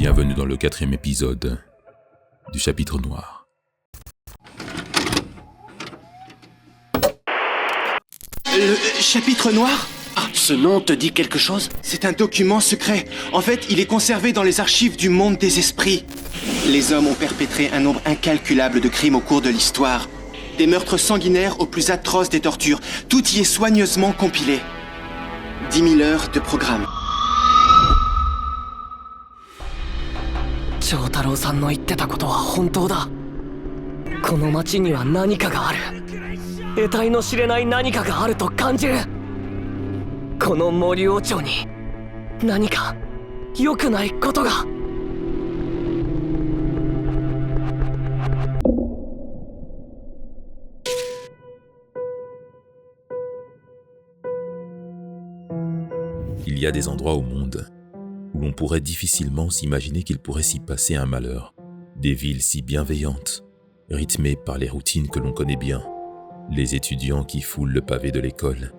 Bienvenue dans le 4e épisode du chapitre noir. Le chapitre noir ? Ah, ce nom te dit quelque chose ? C'est un document secret. En fait, il est conservé dans les archives du monde des esprits. Les hommes ont perpétré un nombre incalculable de crimes au cours de l'histoire. Des meurtres sanguinaires aux plus atroces des tortures. Tout y est soigneusement compilé. 10 000 heures de programme. 長太郎さんの言ってたことは本当だ。この町には何かがある。得体の知れない何かがあると感じる。この森王朝に何か良くないことが。Il y a des endroits au monde où l'on pourrait difficilement s'imaginer qu'il pourrait s'y passer un malheur. Des villes si bienveillantes, rythmées par les routines que l'on connaît bien, les étudiants qui foulent le pavé de l'école,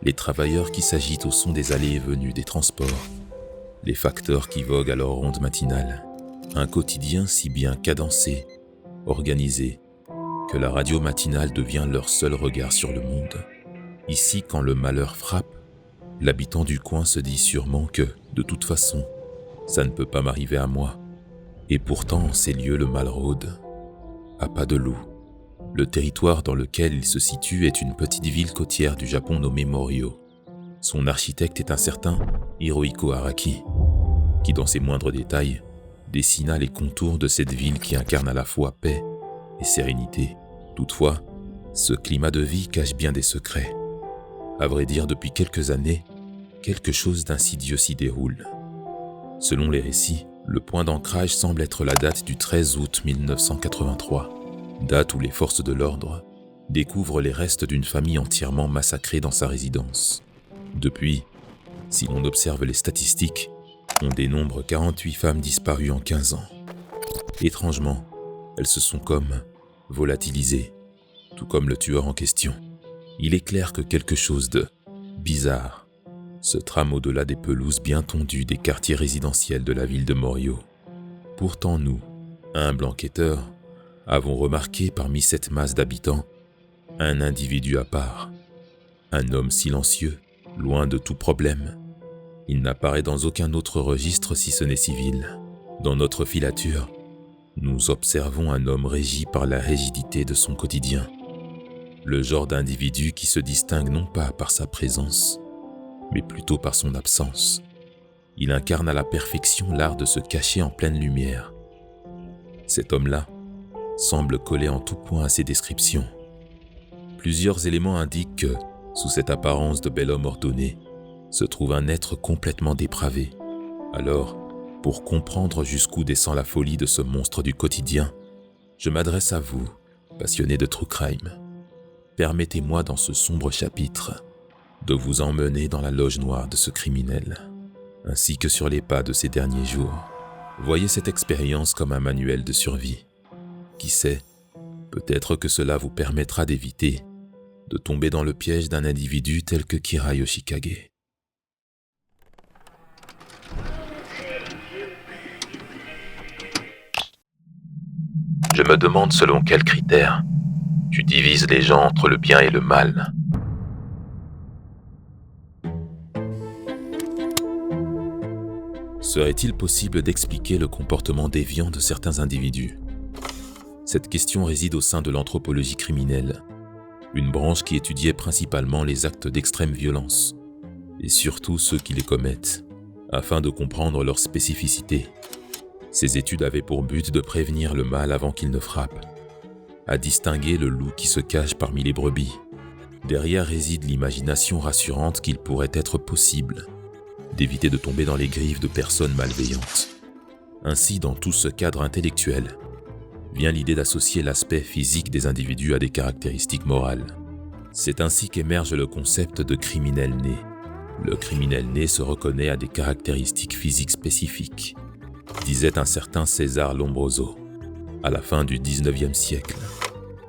les travailleurs qui s'agitent au son des allées et venues des transports, les facteurs qui voguent à leur ronde matinale, un quotidien si bien cadencé, organisé, que la radio matinale devient leur seul regard sur le monde. Ici, quand le malheur frappe, l'habitant du coin se dit sûrement que, de toute façon, ça ne peut pas m'arriver à moi. Et pourtant, en ces lieux, le mal rôde. À pas de loup, le territoire dans lequel il se situe est une petite ville côtière du Japon nommée Morio. Son architecte est un certain Hirohiko Araki, qui dans ses moindres détails, dessina les contours de cette ville qui incarne à la fois paix et sérénité. Toutefois, ce climat de vie cache bien des secrets. À vrai dire, depuis quelques années, quelque chose d'insidieux s'y déroule. Selon les récits, le point d'ancrage semble être la date du 13 août 1983, date où les forces de l'ordre découvrent les restes d'une famille entièrement massacrée dans sa résidence. Depuis, si l'on observe les statistiques, on dénombre 48 femmes disparues en 15 ans. Étrangement, elles se sont comme volatilisées, tout comme le tueur en question. Il est clair que quelque chose de bizarre se trame au-delà des pelouses bien tondues des quartiers résidentiels de la ville de Morio. Pourtant nous, humbles enquêteurs, avons remarqué parmi cette masse d'habitants un individu à part, un homme silencieux, loin de tout problème. Il n'apparaît dans aucun autre registre si ce n'est civil. Dans notre filature, nous observons un homme régi par la rigidité de son quotidien. Le genre d'individu qui se distingue non pas par sa présence, mais plutôt par son absence. Il incarne à la perfection l'art de se cacher en pleine lumière. Cet homme-là semble coller en tout point à ses descriptions. Plusieurs éléments indiquent que, sous cette apparence de bel homme ordonné, se trouve un être complètement dépravé. Alors, pour comprendre jusqu'où descend la folie de ce monstre du quotidien, je m'adresse à vous, passionnés de true crime. Permettez-moi dans ce sombre chapitre de vous emmener dans la loge noire de ce criminel, ainsi que sur les pas de ces derniers jours. Voyez cette expérience comme un manuel de survie. Qui sait, peut-être que cela vous permettra d'éviter de tomber dans le piège d'un individu tel que Kira Yoshikage. Je me demande selon quels critères tu divises les gens entre le bien et le mal. Serait-il possible d'expliquer le comportement déviant de certains individus ? Cette question réside au sein de l'anthropologie criminelle, une branche qui étudiait principalement les actes d'extrême violence, et surtout ceux qui les commettent, afin de comprendre leur spécificité. Ces études avaient pour but de prévenir le mal avant qu'il ne frappe, à distinguer le loup qui se cache parmi les brebis. Derrière réside l'imagination rassurante qu'il pourrait être possible d'éviter de tomber dans les griffes de personnes malveillantes. Ainsi, dans tout ce cadre intellectuel, vient l'idée d'associer l'aspect physique des individus à des caractéristiques morales. C'est ainsi qu'émerge le concept de criminel né. Le criminel né se reconnaît à des caractéristiques physiques spécifiques, disait un certain César Lombroso. À la fin du XIXe siècle,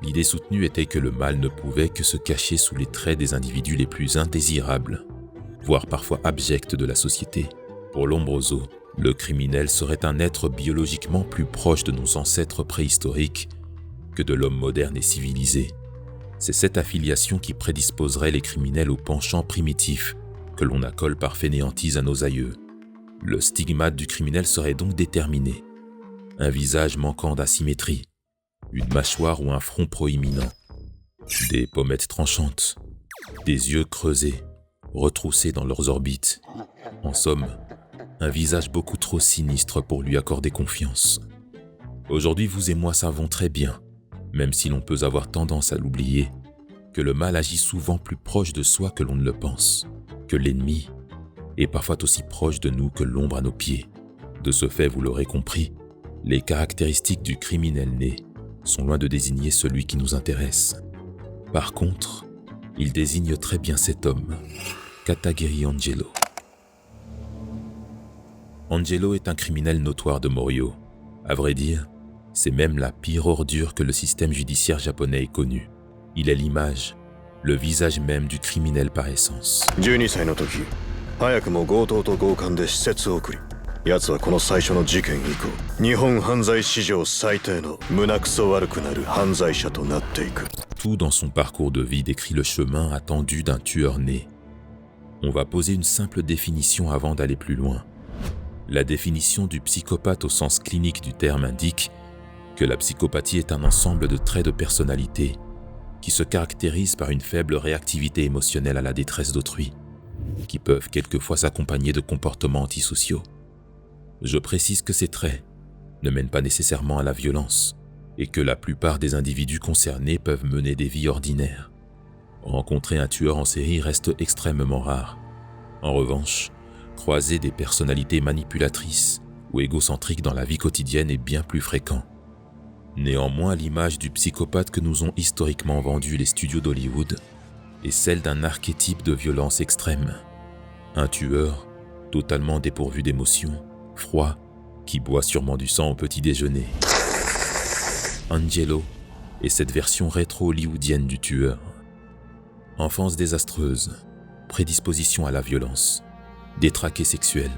l'idée soutenue était que le mal ne pouvait que se cacher sous les traits des individus les plus indésirables, voire parfois abjects de la société. Pour Lombroso, Le criminel serait un être biologiquement plus proche de nos ancêtres préhistoriques que de l'homme moderne et civilisé. C'est cette affiliation qui prédisposerait les criminels au penchant primitif que l'on accole par fainéantise à nos aïeux. Le stigmate du criminel serait donc déterminé. Un visage manquant d'asymétrie, une mâchoire ou un front proéminent, des pommettes tranchantes, des yeux creusés, retroussés dans leurs orbites. En somme, un visage beaucoup trop sinistre pour lui accorder confiance. Aujourd'hui, vous et moi savons très bien, même si l'on peut avoir tendance à l'oublier, que le mal agit souvent plus proche de soi que l'on ne le pense, que l'ennemi est parfois aussi proche de nous que l'ombre à nos pieds. De ce fait, vous l'aurez compris, les caractéristiques du criminel né sont loin de désigner celui qui nous intéresse. Par contre, il désigne très bien cet homme, Katagiri Angelo. Angelo est un criminel notoire de Morio. À vrai dire, c'est même la pire ordure que le système judiciaire japonais ait connue. Il est l'image, le visage même du criminel par essence. 12歳の時、早くも強盗と強姦で施設送り。奴はこの最初の事件以降、日本犯罪史上最低の胸くそ悪くなる犯罪者となっていく。Tout dans son parcours de vie décrit le chemin attendu d'un tueur né. On va poser une simple définition avant d'aller plus loin. La définition du psychopathe au sens clinique du terme indique que la psychopathie est un ensemble de traits de personnalité qui se caractérisent par une faible réactivité émotionnelle à la détresse d'autrui, qui peuvent quelquefois s'accompagner de comportements antisociaux. Je précise que ces traits ne mènent pas nécessairement à la violence et que la plupart des individus concernés peuvent mener des vies ordinaires. Rencontrer un tueur en série reste extrêmement rare. En revanche, croiser des personnalités manipulatrices ou égocentriques dans la vie quotidienne est bien plus fréquent. Néanmoins, l'image du psychopathe que nous ont historiquement vendu les studios d'Hollywood est celle d'un archétype de violence extrême. Un tueur totalement dépourvu d'émotions, froid, qui boit sûrement du sang au petit déjeuner. Angelo est cette version rétro-hollywoodienne du tueur. Enfance désastreuse, prédisposition à la violence, détraqué sexuel.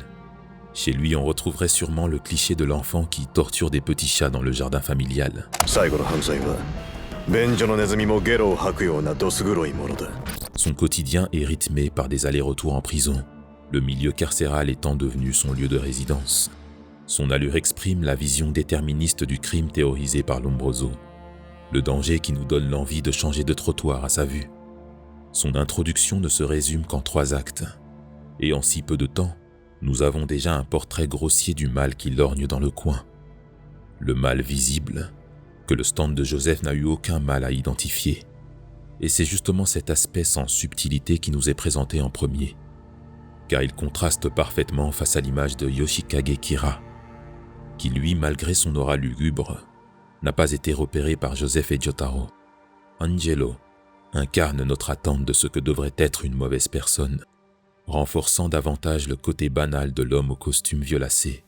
Chez lui, on retrouverait sûrement le cliché de l'enfant qui torture des petits chats dans le jardin familial. Son quotidien est rythmé par des allers-retours en prison, le milieu carcéral étant devenu son lieu de résidence. Son allure exprime la vision déterministe du crime théorisé par Lombroso, le danger qui nous donne l'envie de changer de trottoir à sa vue. Son introduction ne se résume qu'en 3 actes, et en si peu de temps, nous avons déjà un portrait grossier du mal qui lorgne dans le coin. Le mal visible, que le stand de Joseph n'a eu aucun mal à identifier. Et c'est justement cet aspect sans subtilité qui nous est présenté en premier, car il contraste parfaitement face à l'image de Yoshikage Kira, qui lui, malgré son aura lugubre, n'a pas été repéré par Joseph et Jotaro. Angelo incarne notre attente de ce que devrait être une mauvaise personne, renforçant davantage le côté banal de l'homme au costume violacé.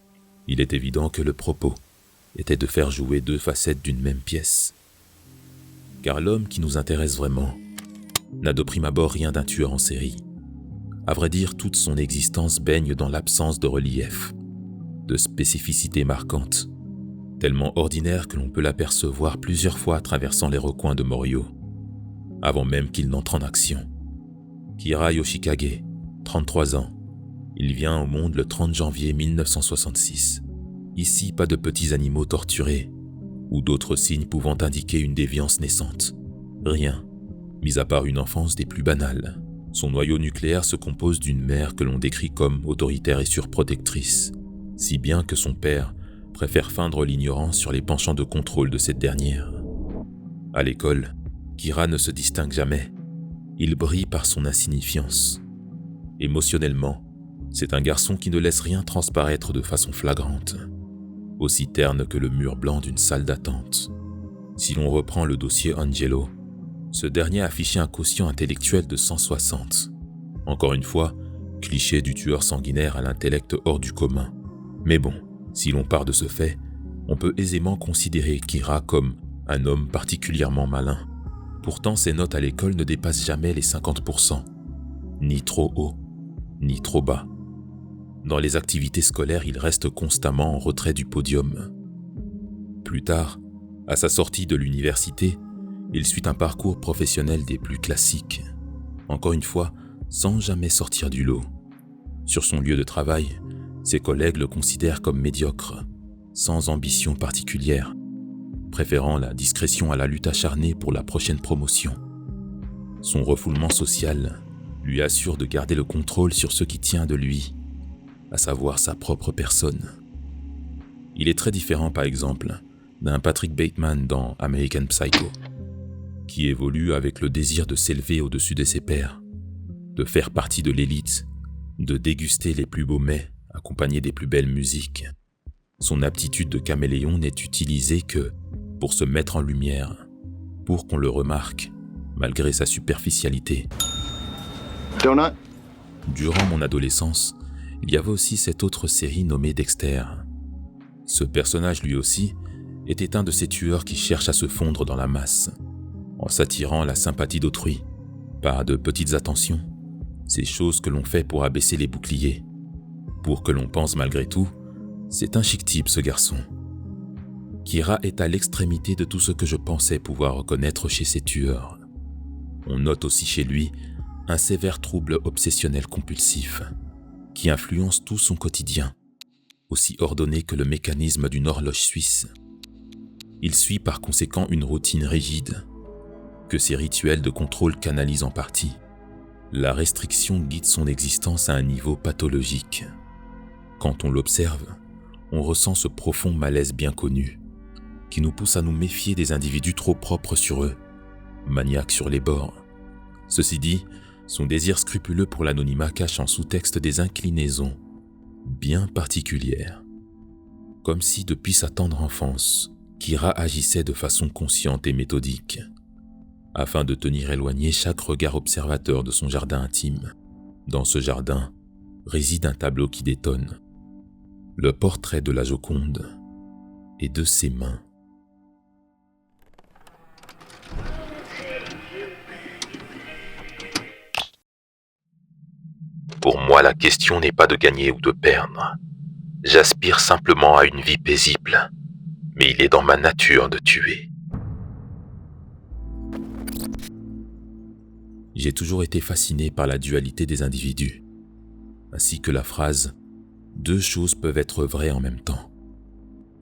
Il est évident que le propos était de faire jouer 2 facettes d'une même pièce. Car l'homme qui nous intéresse vraiment n'a de prime abord rien d'un tueur en série. À vrai dire, toute son existence baigne dans l'absence de relief, de spécificité marquante, tellement ordinaire que l'on peut l'apercevoir plusieurs fois traversant les recoins de Morio, avant même qu'il n'entre en action. Kira Yoshikage, 33 ans. Il vient au monde le 30 janvier 1966. Ici, pas de petits animaux torturés ou d'autres signes pouvant indiquer une déviance naissante. Rien, mis à part une enfance des plus banales. Son noyau nucléaire se compose d'une mère que l'on décrit comme autoritaire et surprotectrice, si bien que son père préfère feindre l'ignorance sur les penchants de contrôle de cette dernière. À l'école, Kira ne se distingue jamais. Il brille par son insignifiance. Émotionnellement, c'est un garçon qui ne laisse rien transparaître de façon flagrante, aussi terne que le mur blanc d'une salle d'attente. Si l'on reprend le dossier Angelo, ce dernier affichait un quotient intellectuel de 160. Encore une fois, cliché du tueur sanguinaire à l'intellect hors du commun. Mais bon, si l'on part de ce fait, on peut aisément considérer Kira comme un homme particulièrement malin. Pourtant, ses notes à l'école ne dépassent jamais les 50%, ni trop haut, ni trop bas. Dans les activités scolaires, il reste constamment en retrait du podium. Plus tard, à sa sortie de l'université, il suit un parcours professionnel des plus classiques. Encore une fois, sans jamais sortir du lot. Sur son lieu de travail, ses collègues le considèrent comme médiocre, sans ambition particulière, préférant la discrétion à la lutte acharnée pour la prochaine promotion. Son refoulement social lui assure de garder le contrôle sur ce qui tient de lui, à savoir sa propre personne. Il est très différent, par exemple, d'un Patrick Bateman dans American Psycho, qui évolue avec le désir de s'élever au-dessus de ses pairs, de faire partie de l'élite, de déguster les plus beaux mets accompagnés des plus belles musiques. Son aptitude de caméléon n'est utilisée que pour se mettre en lumière, pour qu'on le remarque, malgré sa superficialité. Donut. Durant mon adolescence, il y avait aussi cette autre série nommée Dexter. Ce personnage, lui aussi, était un de ces tueurs qui cherchent à se fondre dans la masse, en s'attirant la sympathie d'autrui, par de petites attentions, ces choses que l'on fait pour abaisser les boucliers, pour que l'on pense malgré tout, c'est un chic type ce garçon. Kira est à l'extrémité de tout ce que je pensais pouvoir reconnaître chez ces tueurs. On note aussi chez lui un sévère trouble obsessionnel compulsif, qui influence tout son quotidien, aussi ordonné que le mécanisme d'une horloge suisse. Il suit par conséquent une routine rigide, que ses rituels de contrôle canalisent en partie. La restriction guide son existence à un niveau pathologique. Quand on l'observe, on ressent ce profond malaise bien connu, qui nous pousse à nous méfier des individus trop propres sur eux, maniaques sur les bords. Ceci dit, son désir scrupuleux pour l'anonymat cache en sous-texte des inclinaisons bien particulières. Comme si depuis sa tendre enfance, Kira agissait de façon consciente et méthodique, afin de tenir éloigné chaque regard observateur de son jardin intime. Dans ce jardin réside un tableau qui détonne, le portrait de la Joconde et de ses mains. Pour moi, la question n'est pas de gagner ou de perdre. J'aspire simplement à une vie paisible, mais il est dans ma nature de tuer. J'ai toujours été fasciné par la dualité des individus, ainsi que la phrase « deux choses peuvent être vraies en même temps ».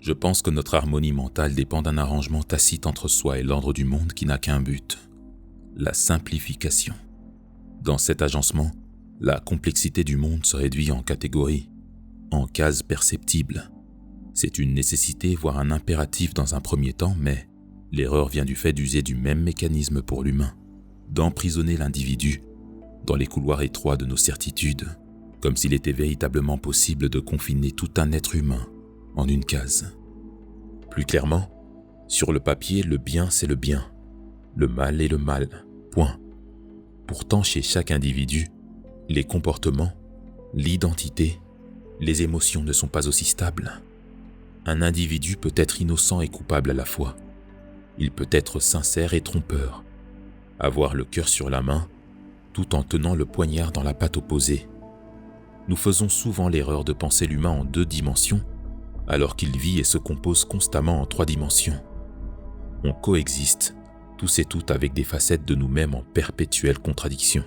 Je pense que notre harmonie mentale dépend d'un arrangement tacite entre soi et l'ordre du monde qui n'a qu'un but, la simplification. Dans cet agencement, la complexité du monde se réduit en catégories, en cases perceptibles. C'est une nécessité, voire un impératif dans un premier temps, mais l'erreur vient du fait d'user du même mécanisme pour l'humain, d'emprisonner l'individu dans les couloirs étroits de nos certitudes, comme s'il était véritablement possible de confiner tout un être humain en une case. Plus clairement, sur le papier, le bien c'est le bien, le mal est le mal, point. Pourtant, chez chaque individu, les comportements, l'identité, les émotions ne sont pas aussi stables. Un individu peut être innocent et coupable à la fois. Il peut être sincère et trompeur, avoir le cœur sur la main, tout en tenant le poignard dans la patte opposée. Nous faisons souvent l'erreur de penser l'humain en 2 dimensions, alors qu'il vit et se compose constamment en 3 dimensions. On coexiste, tous et toutes avec des facettes de nous-mêmes en perpétuelle contradiction.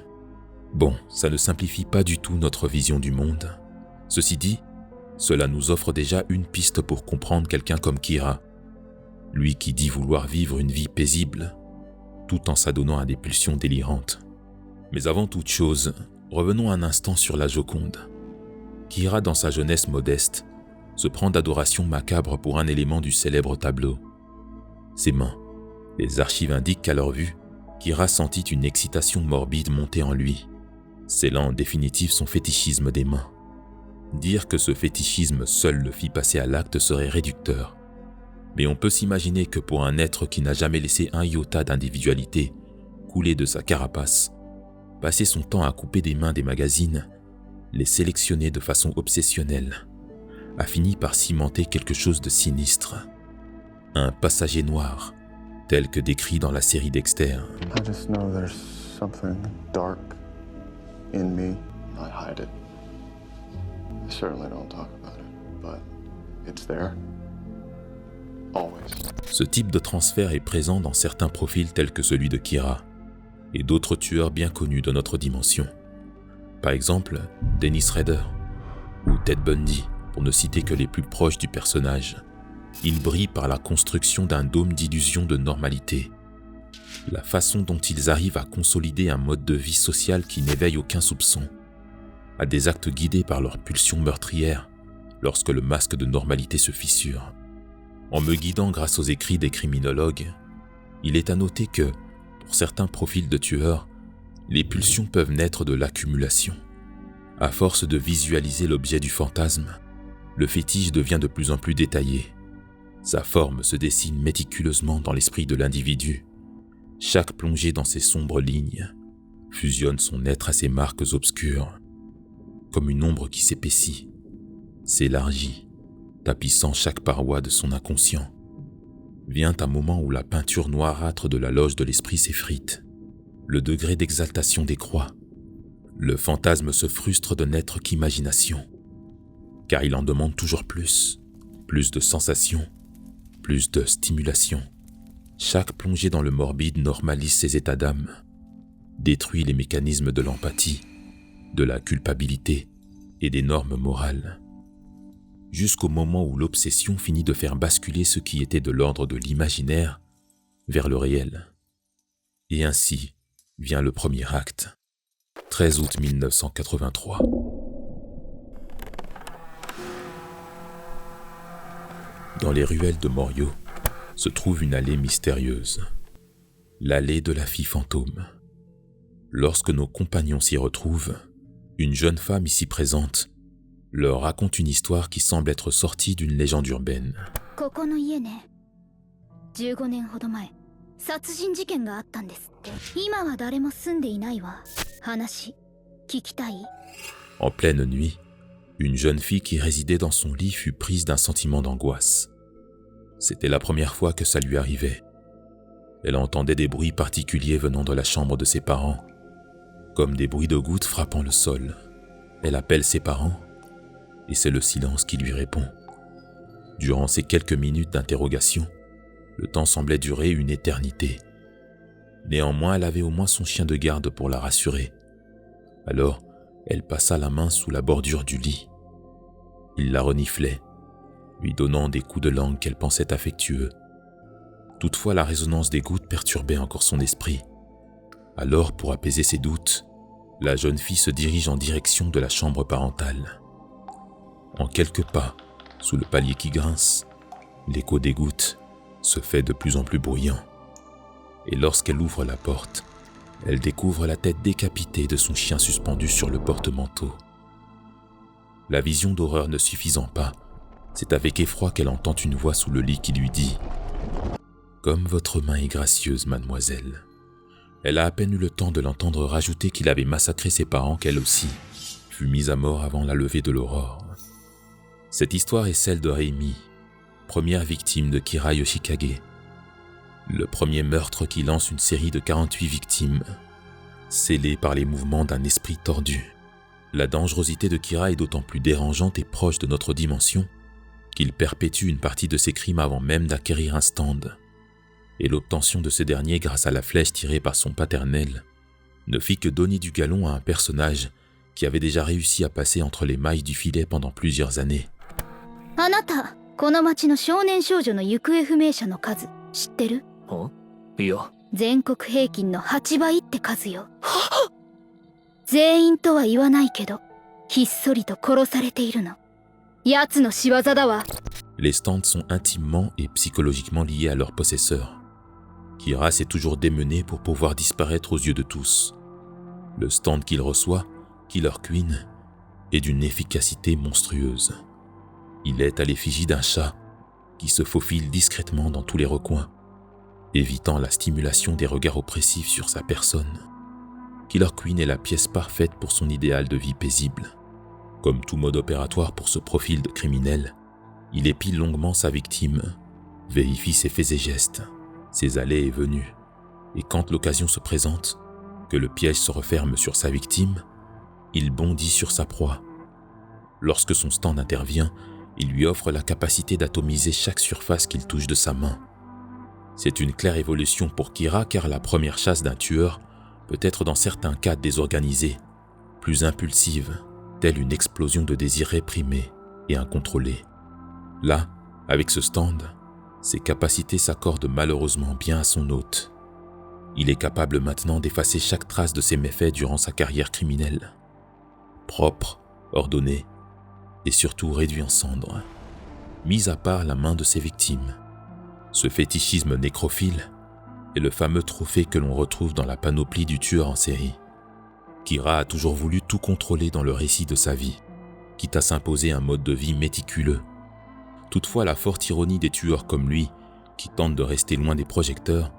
Bon, ça ne simplifie pas du tout notre vision du monde. Ceci dit, cela nous offre déjà une piste pour comprendre quelqu'un comme Kira, lui qui dit vouloir vivre une vie paisible, tout en s'adonnant à des pulsions délirantes. Mais avant toute chose, revenons un instant sur la Joconde. Kira, dans sa jeunesse modeste, se prend d'adoration macabre pour un élément du célèbre tableau, ses mains. Les archives indiquent qu'à leur vue, Kira sentit une excitation morbide monter en lui, scellant en définitive son fétichisme des mains. Dire que ce fétichisme seul le fit passer à l'acte serait réducteur. Mais on peut s'imaginer que pour un être qui n'a jamais laissé un iota d'individualité couler de sa carapace, passer son temps à couper des mains des magazines, les sélectionner de façon obsessionnelle, a fini par cimenter quelque chose de sinistre. Un passager noir, tel que décrit dans la série Dexter. I just know there's something dark in me. I hide it. certainly don't talk about it, but it's there. Always. Ce type de transfert est présent dans certains profils tels que celui de Kira et d'autres tueurs bien connus de notre dimension. Par exemple, Dennis Rader ou Ted Bundy, pour ne citer que les plus proches du personnage. Ils brillent par la construction d'un dôme d'illusion de normalité. La façon dont ils arrivent à consolider un mode de vie social qui n'éveille aucun soupçon, à des actes guidés par leur pulsion meurtrière lorsque le masque de normalité se fissure. En me guidant grâce aux écrits des criminologues, il est à noter que, pour certains profils de tueurs, les pulsions peuvent naître de l'accumulation. À force de visualiser l'objet du fantasme, le fétiche devient de plus en plus détaillé. Sa forme se dessine méticuleusement dans l'esprit de l'individu. Chaque plongée dans ses sombres lignes fusionne son être à ses marques obscures, comme une ombre qui s'épaissit, s'élargit, tapissant chaque paroi de son inconscient. Vient un moment où la peinture noirâtre de la loge de l'esprit s'effrite. Le degré d'exaltation décroît. Le fantasme se frustre de n'être qu'imagination, car il en demande toujours plus de sensations, plus de stimulation. Chaque plongée dans le morbide normalise ses états d'âme, détruit les mécanismes de l'empathie, de la culpabilité et des normes morales, jusqu'au moment où l'obsession finit de faire basculer ce qui était de l'ordre de l'imaginaire vers le réel. Et ainsi vient le premier acte. 13 août 1983. Dans les ruelles de Morio se trouve une allée mystérieuse, l'allée de la fille fantôme. Lorsque nos compagnons s'y retrouvent, une jeune femme ici présente leur raconte une histoire qui semble être sortie d'une légende urbaine. ここの家ね、15年ほど前、殺人事件があったんですって。今は誰も住んでいないわ。話聞きたい？ En pleine nuit, une jeune fille qui résidait dans son lit fut prise d'un sentiment d'angoisse. C'était la première fois que ça lui arrivait. Elle entendait des bruits particuliers venant de la chambre de ses parents, comme des bruits de gouttes frappant le sol. Elle appelle ses parents, et c'est le silence qui lui répond. Durant ces quelques minutes d'interrogation, le temps semblait durer une éternité. Néanmoins, elle avait au moins son chien de garde pour la rassurer. Alors, elle passa la main sous la bordure du lit. Il la reniflait, lui donnant des coups de langue qu'elle pensait affectueux. Toutefois, la résonance des gouttes perturbait encore son esprit. Alors, pour apaiser ses doutes, la jeune fille se dirige en direction de la chambre parentale. En quelques pas, sous le palier qui grince, l'écho des gouttes se fait de plus en plus bruyant. Et lorsqu'elle ouvre la porte, elle découvre la tête décapitée de son chien suspendu sur le porte-manteau. La vision d'horreur ne suffisant pas, c'est avec effroi qu'elle entend une voix sous le lit qui lui dit « Comme votre main est gracieuse, mademoiselle ». Elle a à peine eu le temps de l'entendre rajouter qu'il avait massacré ses parents qu'elle aussi fut mise à mort avant la levée de l'aurore. Cette histoire est celle de Reimi, première victime de Kira Yoshikage. Le premier meurtre qui lance une série de 48 victimes, scellées par les mouvements d'un esprit tordu. La dangerosité de Kira est d'autant plus dérangeante et proche de notre dimension qu'il perpétue une partie de ses crimes avant même d'acquérir un stand. Et l'obtention de ce dernier grâce à la flèche tirée par son paternel ne fit que donner du galon à un personnage qui avait déjà réussi à passer entre les mailles du filet pendant plusieurs années. あなた、この町の少年少女の行方不明者の数知ってる？いや、全国平均の8倍って数よ。全員とは言わないけど、ひっそりと殺されているの。奴の仕業だわ。Les stands sont intimement et psychologiquement liés à leurs possesseurs. Kira s'est toujours démené pour pouvoir disparaître aux yeux de tous. Le stand qu'il reçoit, Killer Queen, est d'une efficacité monstrueuse. Il est à l'effigie d'un chat qui se faufile discrètement dans tous les recoins, évitant la stimulation des regards oppressifs sur sa personne. Killer Queen est la pièce parfaite pour son idéal de vie paisible. Comme tout mode opératoire pour ce profil de criminel, il épile longuement sa victime, vérifie ses faits et gestes, ses allées et venues, et quand l'occasion se présente, que le piège se referme sur sa victime, il bondit sur sa proie. Lorsque son stand intervient, il lui offre la capacité d'atomiser chaque surface qu'il touche de sa main. C'est une claire évolution pour Kira car la première chasse d'un tueur peut être dans certains cas désorganisée, plus impulsive, telle une explosion de désir réprimé et incontrôlé. Là, avec ce stand, ses capacités s'accordent malheureusement bien à son hôte. Il est capable maintenant d'effacer chaque trace de ses méfaits durant sa carrière criminelle. Propre, ordonné et surtout réduit en cendres, mis à part la main de ses victimes. Ce fétichisme nécrophile est le fameux trophée que l'on retrouve dans la panoplie du tueur en série. Kira a toujours voulu tout contrôler dans le récit de sa vie, quitte à s'imposer un mode de vie méticuleux. Toutefois, la forte ironie des tueurs comme lui, qui tentent de rester loin des projecteurs,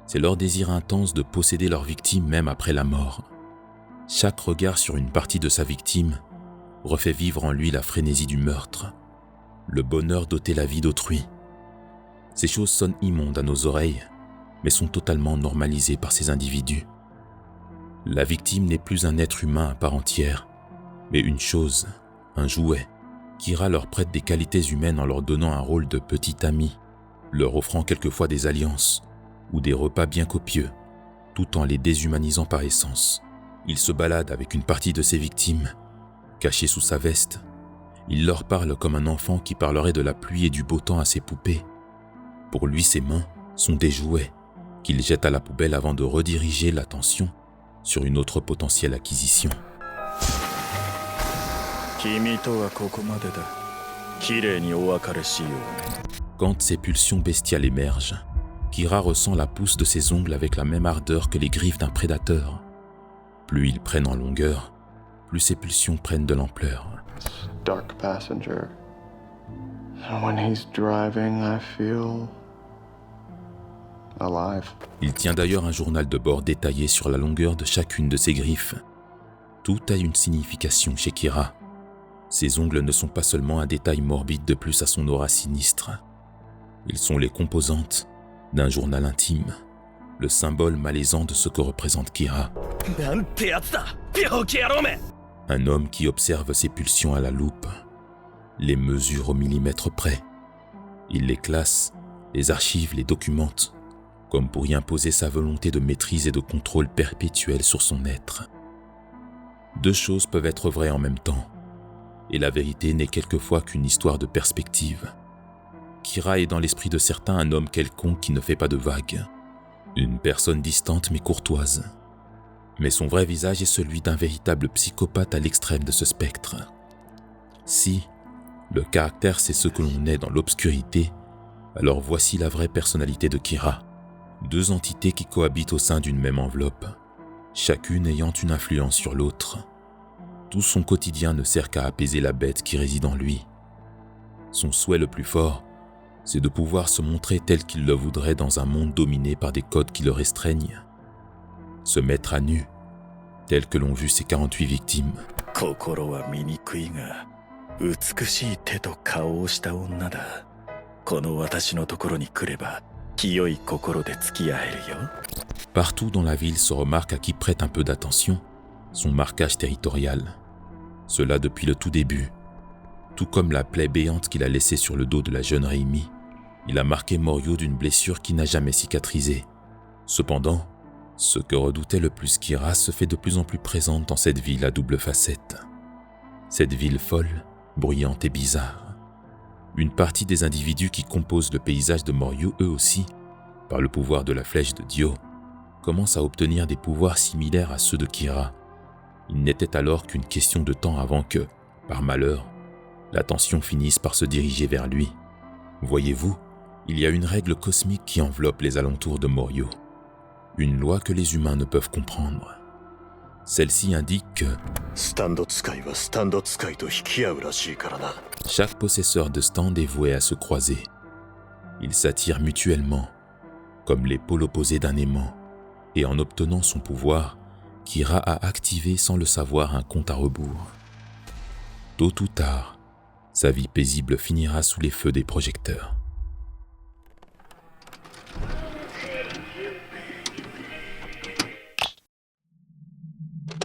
c'est leur désir intense de posséder leur victime même après la mort. Chaque regard sur une partie de sa victime refait vivre en lui la frénésie du meurtre, le bonheur d'ôter la vie d'autrui. Ces choses sonnent immondes à nos oreilles, mais sont totalement normalisées par ces individus. La victime n'est plus un être humain à part entière, mais une chose, un jouet. Kira leur prête des qualités humaines en leur donnant un rôle de petit ami, leur offrant quelquefois des alliances ou des repas bien copieux, tout en les déshumanisant par essence. Il se balade avec une partie de ses victimes, cachée sous sa veste. Il leur parle comme un enfant qui parlerait de la pluie et du beau temps à ses poupées. Pour lui, ses mains sont des jouets qu'il jette à la poubelle avant de rediriger l'attention sur une autre potentielle acquisition. Quand ses pulsions bestiales émergent, Kira ressent la pousse de ses ongles avec la même ardeur que les griffes d'un prédateur. Plus ils prennent en longueur, plus ses pulsions prennent de l'ampleur. Dark passenger. And when he's driving, I feel alive. Il tient d'ailleurs un journal de bord détaillé sur la longueur de chacune de ses griffes. Tout a une signification chez Kira. Ses ongles ne sont pas seulement un détail morbide de plus à son aura sinistre. Ils sont les composantes d'un journal intime, le symbole malaisant de ce que représente Kira. Un homme qui observe ses pulsions à la loupe, les mesure au millimètre près. Il les classe, les archive, les documente, comme pour y imposer sa volonté de maîtrise et de contrôle perpétuel sur son être. Deux choses peuvent être vraies en même temps, et la vérité n'est quelquefois qu'une histoire de perspective. Kira est dans l'esprit de certains un homme quelconque qui ne fait pas de vagues, une personne distante mais courtoise. Mais son vrai visage est celui d'un véritable psychopathe à l'extrême de ce spectre. Si le caractère c'est ce que l'on est dans l'obscurité, alors voici la vraie personnalité de Kira. Deux entités qui cohabitent au sein d'une même enveloppe, chacune ayant une influence sur l'autre. Tout son quotidien ne sert qu'à apaiser la bête qui réside en lui. Son souhait le plus fort, c'est de pouvoir se montrer tel qu'il le voudrait dans un monde dominé par des codes qui le restreignent. Se mettre à nu, tel que l'ont vu ses 48 victimes. Partout dans la ville se remarque à qui prête un peu d'attention son marquage territorial. Cela depuis le tout début. Tout comme la plaie béante qu'il a laissée sur le dos de la jeune Reimi, il a marqué Morio d'une blessure qui n'a jamais cicatrisé. Cependant, ce que redoutait le plus Kira se fait de plus en plus présente dans cette ville à double facette. Cette ville folle, bruyante et bizarre. Une partie des individus qui composent le paysage de Morio, eux aussi, par le pouvoir de la flèche de Dio, commencent à obtenir des pouvoirs similaires à ceux de Kira. Il n'était alors qu'une question de temps avant que, par malheur, l'attention finisse par se diriger vers lui. Voyez-vous, il y a une règle cosmique qui enveloppe les alentours de Morio. Une loi que les humains ne peuvent comprendre. Celle-ci indique que chaque possesseur de stand est voué à se croiser. Ils s'attirent mutuellement, comme les pôles opposés d'un aimant, et en obtenant son pouvoir, Kira a activé sans le savoir un compte à rebours. Tôt ou tard, sa vie paisible finira sous les feux des projecteurs.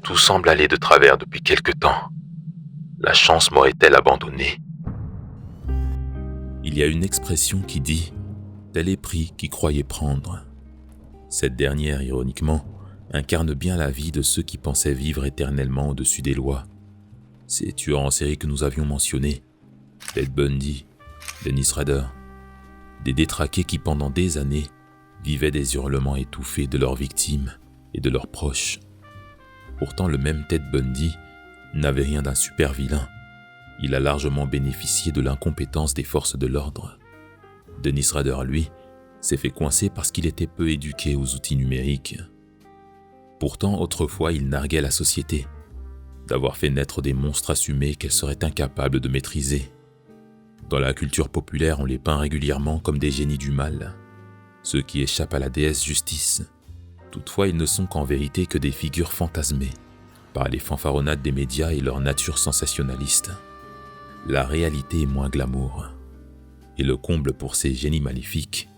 Tout semble aller de travers depuis quelque temps. La chance m'aurait-elle abandonné? Il y a une expression qui dit « tel est pris qui croyait prendre ». Cette dernière, ironiquement, incarne bien la vie de ceux qui pensaient vivre éternellement au-dessus des lois. Ces tueurs en série que nous avions mentionnés, Ted Bundy, Dennis Rader, des détraqués qui pendant des années vivaient des hurlements étouffés de leurs victimes et de leurs proches. Pourtant, le même Ted Bundy n'avait rien d'un super vilain. Il a largement bénéficié de l'incompétence des forces de l'ordre. Dennis Rader, lui, s'est fait coincer parce qu'il était peu éduqué aux outils numériques. Pourtant, autrefois, il narguait la société, d'avoir fait naître des monstres assumés qu'elle serait incapable de maîtriser. Dans la culture populaire, on les peint régulièrement comme des génies du mal, ceux qui échappent à la déesse justice. Toutefois, ils ne sont qu'en vérité que des figures fantasmées par les fanfaronnades des médias et leur nature sensationnaliste. La réalité est moins glamour. Et le comble pour ces génies maléfiques,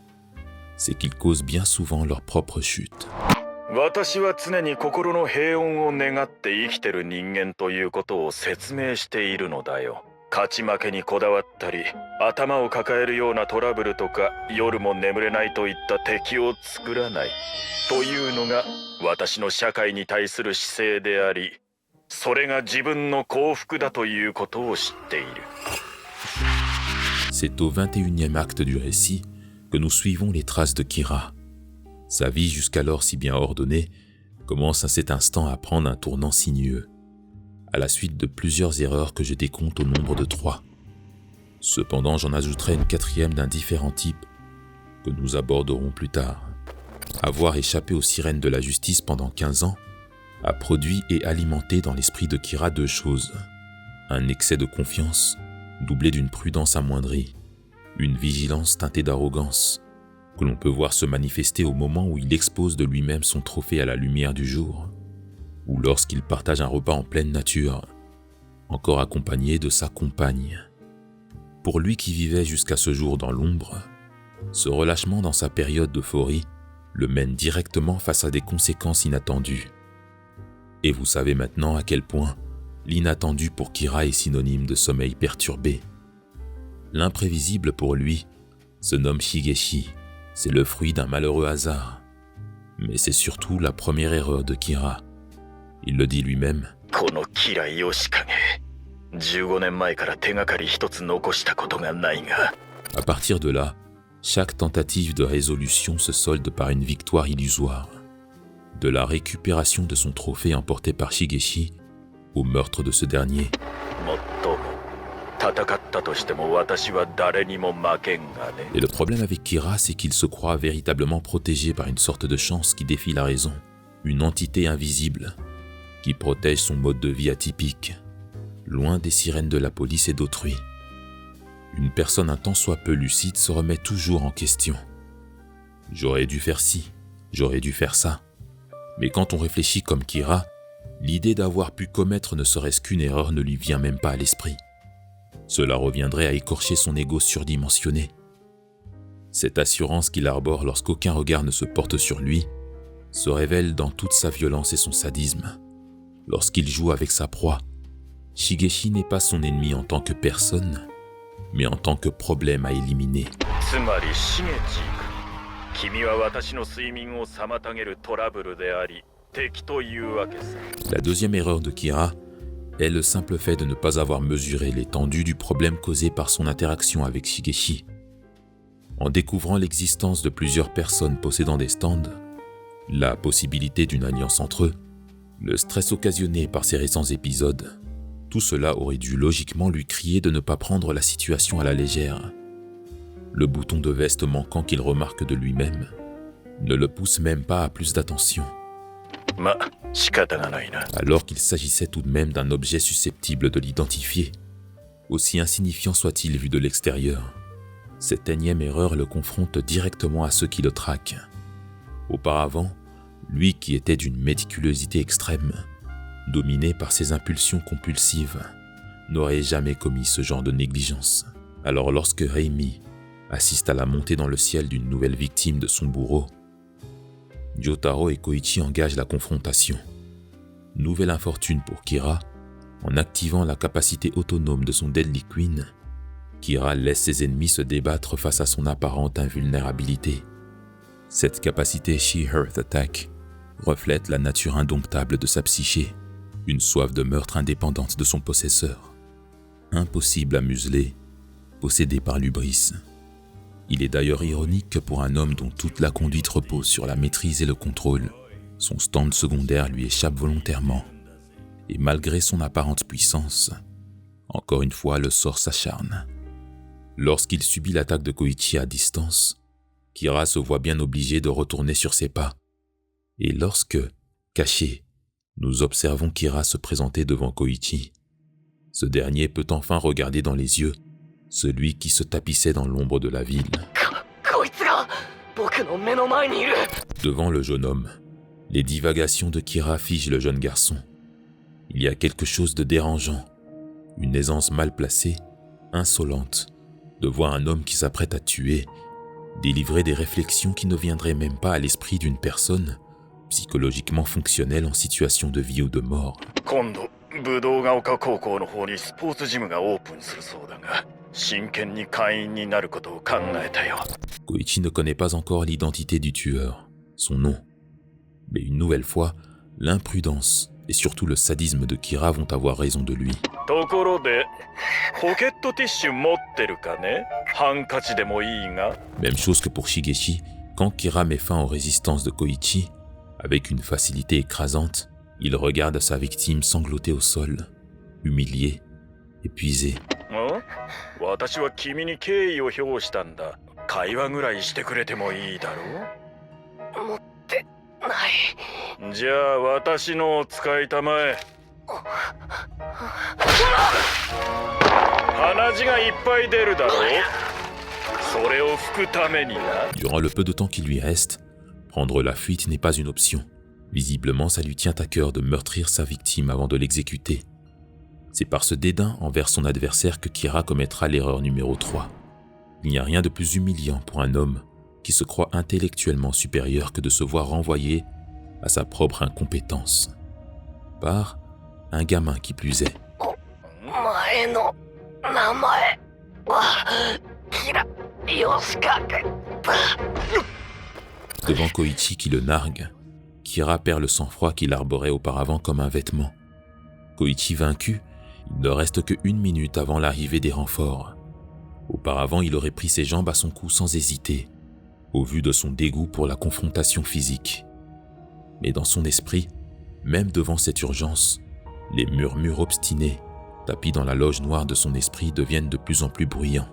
c'est qu'ils causent bien souvent leur propre chute. 私は常に心の平穏を願って生きてる人間ということを説明しているのだよ。勝ち負けにこだわったり、頭を抱えるようなトラブルとか、夜も眠れないといった敵を作らないというのが私の社会に対する姿勢であり、それが自分の幸福だということを知っている。C'est au 21e acte du récit que nous suivons les traces de Kira. Sa vie jusqu'alors si bien ordonnée commence à cet instant à prendre un tournant sinueux, à la suite de plusieurs erreurs que je décompte au nombre de 3. Cependant, j'en ajouterai une 4e d'un différent type que nous aborderons plus tard. Avoir échappé aux sirènes de la justice pendant 15 ans a produit et alimenté dans l'esprit de Kira 2 choses. Un excès de confiance, doublé d'une prudence amoindrie, une vigilance teintée d'arrogance, que l'on peut voir se manifester au moment où il expose de lui-même son trophée à la lumière du jour, ou lorsqu'il partage un repas en pleine nature, encore accompagné de sa compagne. Pour lui qui vivait jusqu'à ce jour dans l'ombre, ce relâchement dans sa période d'euphorie le mène directement face à des conséquences inattendues. Et vous savez maintenant à quel point l'inattendu pour Kira est synonyme de sommeil perturbé. L'imprévisible pour lui se nomme Shigeshi. C'est le fruit d'un malheureux hasard. Mais c'est surtout la première erreur de Kira. Il le dit lui-même. À partir de là, chaque tentative de résolution se solde par une victoire illusoire. De la récupération de son trophée emporté par Shigeshi au meurtre de ce dernier. Et le problème avec Kira, c'est qu'il se croit véritablement protégé par une sorte de chance qui défie la raison, une entité invisible qui protège son mode de vie atypique, loin des sirènes de la police et d'autrui. Une personne un tant soit peu lucide se remet toujours en question. J'aurais dû faire ci, j'aurais dû faire ça. Mais quand on réfléchit comme Kira, l'idée d'avoir pu commettre ne serait-ce qu'une erreur ne lui vient même pas à l'esprit. Cela reviendrait à écorcher son ego surdimensionné. Cette assurance qu'il arbore lorsqu'aucun regard ne se porte sur lui se révèle dans toute sa violence et son sadisme. Lorsqu'il joue avec sa proie, Shigeshi n'est pas son ennemi en tant que personne, mais en tant que problème à éliminer. La deuxième erreur de Kira est le simple fait de ne pas avoir mesuré l'étendue du problème causé par son interaction avec Shigeshi. En découvrant l'existence de plusieurs personnes possédant des stands, la possibilité d'une alliance entre eux, le stress occasionné par ces récents épisodes, tout cela aurait dû logiquement lui crier de ne pas prendre la situation à la légère. Le bouton de veste manquant qu'il remarque de lui-même ne le pousse même pas à plus d'attention. Alors qu'il s'agissait tout de même d'un objet susceptible de l'identifier, aussi insignifiant soit-il vu de l'extérieur, cette énième erreur le confronte directement à ceux qui le traquent. Auparavant, lui qui était d'une méticulosité extrême, dominé par ses impulsions compulsives, n'aurait jamais commis ce genre de négligence. Alors lorsque Reimi assiste à la montée dans le ciel d'une nouvelle victime de son bourreau, Jotaro et Koichi engagent la confrontation. Nouvelle infortune pour Kira, En activant la capacité autonome de son Deadly Queen, Kira laisse ses ennemis se débattre face à son apparente invulnérabilité. Cette capacité She-Earth Attack reflète la nature indomptable de sa psyché, une soif de meurtre indépendante de son possesseur. Impossible à museler, possédé par l'hubris. Il est d'ailleurs ironique que pour un homme dont toute la conduite repose sur la maîtrise et le contrôle, son stand secondaire lui échappe volontairement. Et malgré son apparente puissance, encore une fois le sort s'acharne. Lorsqu'il subit l'attaque de Koichi à distance, Kira se voit bien obligé de retourner sur ses pas. Et lorsque, caché, nous observons Kira se présenter devant Koichi, ce dernier peut enfin regarder dans les yeux celui qui se tapissait dans l'ombre de la ville. Devant le jeune homme, les divagations de Kira figent le jeune garçon. Il y a quelque chose de dérangeant, une aisance mal placée, insolente, de voir un homme qui s'apprête à tuer, délivrer des réflexions qui ne viendraient même pas à l'esprit d'une personne psychologiquement fonctionnelle en situation de vie ou de mort. Koichi ne connaît pas encore l'identité du tueur, son nom. Mais une nouvelle fois, l'imprudence et surtout le sadisme de Kira vont avoir raison de lui. Même chose que pour Shigeshi, quand Kira met fin aux résistances de Koichi, avec une facilité écrasante, il regarde sa victime sangloter au sol, humilié, épuisé. Durant le peu de temps qui lui reste, prendre la fuite n'est pas une option. Visiblement, ça lui tient à cœur de meurtrir sa victime avant de l'exécuter. C'est par ce dédain envers son adversaire que Kira commettra l'erreur numéro 3. Il n'y a rien de plus humiliant pour un homme qui se croit intellectuellement supérieur que de se voir renvoyer à sa propre incompétence. Par un gamin qui plus est. Devant Koichi qui le nargue, Kira perd le sang-froid qu'il arborait auparavant comme un vêtement. Koichi vaincu, il ne reste que 1 minute avant l'arrivée des renforts. Auparavant, il aurait pris ses jambes à son cou sans hésiter, au vu de son dégoût pour la confrontation physique. Mais dans son esprit, même devant cette urgence, les murmures obstinés, tapis dans la loge noire de son esprit, deviennent de plus en plus bruyants.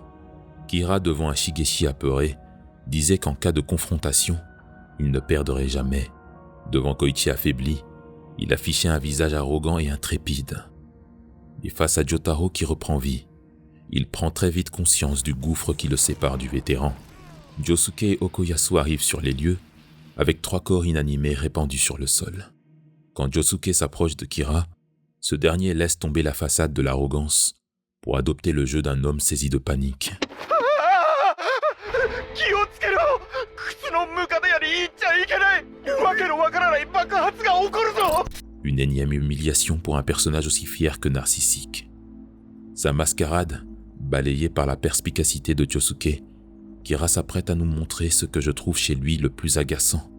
Kira, devant un Shigeshi apeuré, disait qu'en cas de confrontation, il ne perdrait jamais. Devant Koichi affaibli, il affichait un visage arrogant et intrépide. Et face à Jotaro qui reprend vie, il prend très vite conscience du gouffre qui le sépare du vétéran. Josuke et Okoyasu arrivent sur les lieux, avec 3 corps inanimés répandus sur le sol. Quand Josuke s'approche de Kira, ce dernier laisse tomber la façade de l'arrogance pour adopter le jeu d'un homme saisi de panique. Une énième humiliation pour un personnage aussi fier que narcissique. Sa mascarade, balayée par la perspicacité de Josuke, Kira s'apprête à nous montrer ce que je trouve chez lui le plus agaçant,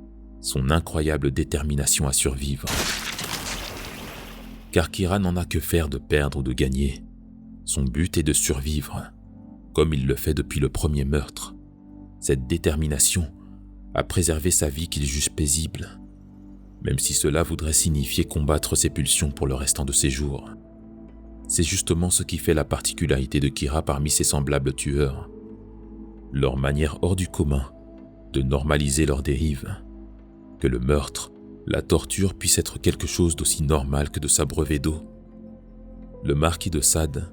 son incroyable détermination à survivre. Car Kira n'en a que faire de perdre ou de gagner. Son but est de survivre, comme il le fait depuis le premier meurtre. Cette détermination à préserver sa vie qu'il juge paisible, même si cela voudrait signifier combattre ses pulsions pour le restant de ses jours. C'est justement ce qui fait la particularité de Kira parmi ses semblables tueurs. Leur manière hors du commun de normaliser leurs dérives. Que le meurtre, la torture puisse être quelque chose d'aussi normal que de s'abreuver d'eau. Le marquis de Sade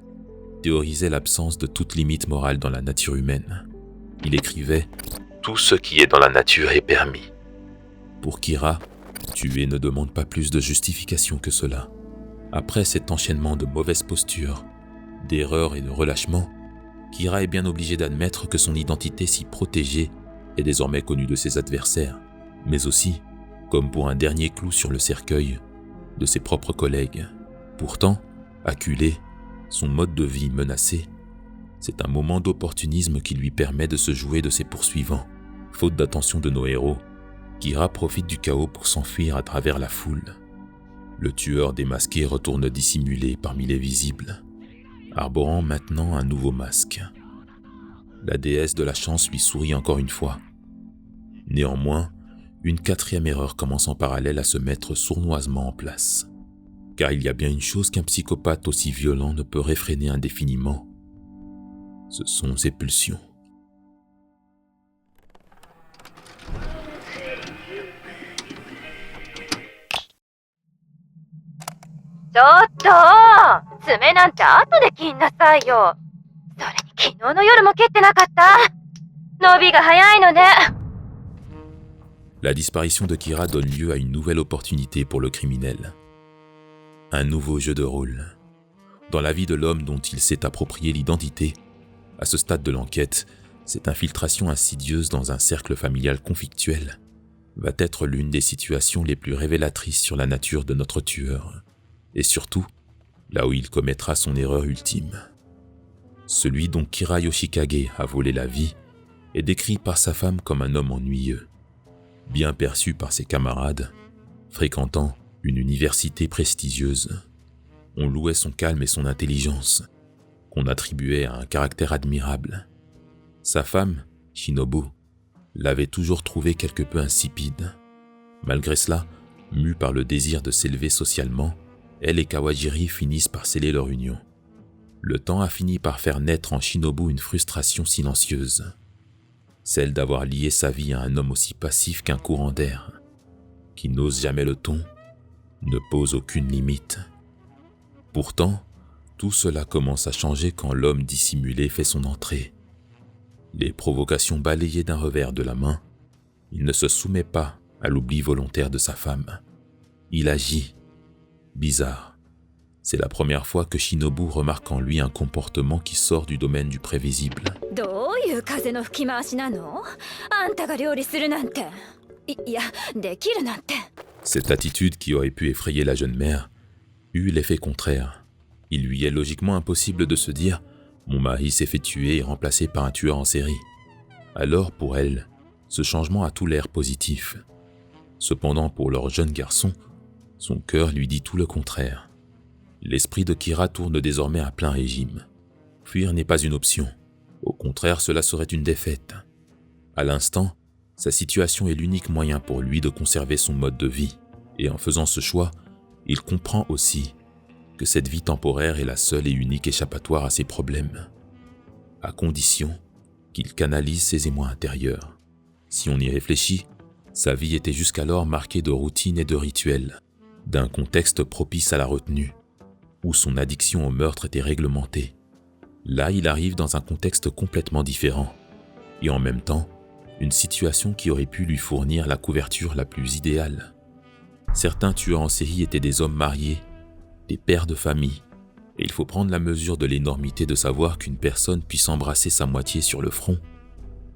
théorisait l'absence de toute limite morale dans la nature humaine. Il écrivait « Tout ce qui est dans la nature est permis ». Pour Kira, tuer ne demande pas plus de justification que cela. Après cet enchaînement de mauvaises postures, d'erreurs et de relâchements, Kira est bien obligé d'admettre que son identité si protégée est désormais connue de ses adversaires, mais aussi, comme pour un dernier clou sur le cercueil, de ses propres collègues. Pourtant, Acculé, son mode de vie menacé, c'est un moment d'opportunisme qui lui permet de se jouer de ses poursuivants. Faute d'attention de nos héros, Kira profite du chaos pour s'enfuir à travers la foule. Le tueur démasqué retourne dissimulé parmi les visibles, arborant maintenant un nouveau masque. La déesse de la chance lui sourit encore une fois. Néanmoins, une quatrième erreur commence en parallèle à se mettre sournoisement en place. Car il y a bien une chose qu'un psychopathe aussi violent ne peut réfréner indéfiniment. Ce sont ses pulsions. La disparition de Kira donne lieu à une nouvelle opportunité pour le criminel. Un nouveau jeu de rôle. Dans la vie de l'homme dont il s'est approprié l'identité, à ce stade de l'enquête, cette infiltration insidieuse dans un cercle familial conflictuel va être l'une des situations les plus révélatrices sur la nature de notre tueur, et surtout, là où il commettra son erreur ultime. Celui dont Kira Yoshikage a volé la vie est décrit par sa femme comme un homme ennuyeux, bien perçu par ses camarades, fréquentant une université prestigieuse. On louait son calme et son intelligence, qu'on attribuait à un caractère admirable. Sa femme, Shinobu, l'avait toujours trouvé quelque peu insipide. Malgré cela, mue par le désir de s'élever socialement, elle et Kawajiri finissent par sceller leur union. Le temps a fini par faire naître en Shinobu une frustration silencieuse, celle d'avoir lié sa vie à un homme aussi passif qu'un courant d'air, qui n'ose jamais le ton, ne pose aucune limite. Pourtant, tout cela commence à changer quand l'homme dissimulé fait son entrée. Les provocations balayées d'un revers de la main, il ne se soumet pas à l'oubli volontaire de sa femme. Il agit. Bizarre. C'est la première fois que Shinobu remarque en lui un comportement qui sort du domaine du prévisible. Cette attitude qui aurait pu effrayer la jeune mère eut l'effet contraire. Il lui est logiquement impossible de se dire « Mon mari s'est fait tuer et remplacé par un tueur en série ». Alors pour elle, ce changement a tout l'air positif. Cependant pour leur jeune garçon, son cœur lui dit tout le contraire. L'esprit de Kira tourne désormais à plein régime. Fuir n'est pas une option. Au contraire, cela serait une défaite. À l'instant, sa situation est l'unique moyen pour lui de conserver son mode de vie. Et en faisant ce choix, il comprend aussi que cette vie temporaire est la seule et unique échappatoire à ses problèmes, à condition qu'il canalise ses émois intérieurs. Si on y réfléchit, sa vie était jusqu'alors marquée de routines et de rituels, d'un contexte propice à la retenue, où son addiction au meurtre était réglementée. Là, il arrive dans un contexte complètement différent, et en même temps, une situation qui aurait pu lui fournir la couverture la plus idéale. Certains tueurs en série étaient des hommes mariés, des pères de famille, et il faut prendre la mesure de l'énormité de savoir qu'une personne puisse embrasser sa moitié sur le front,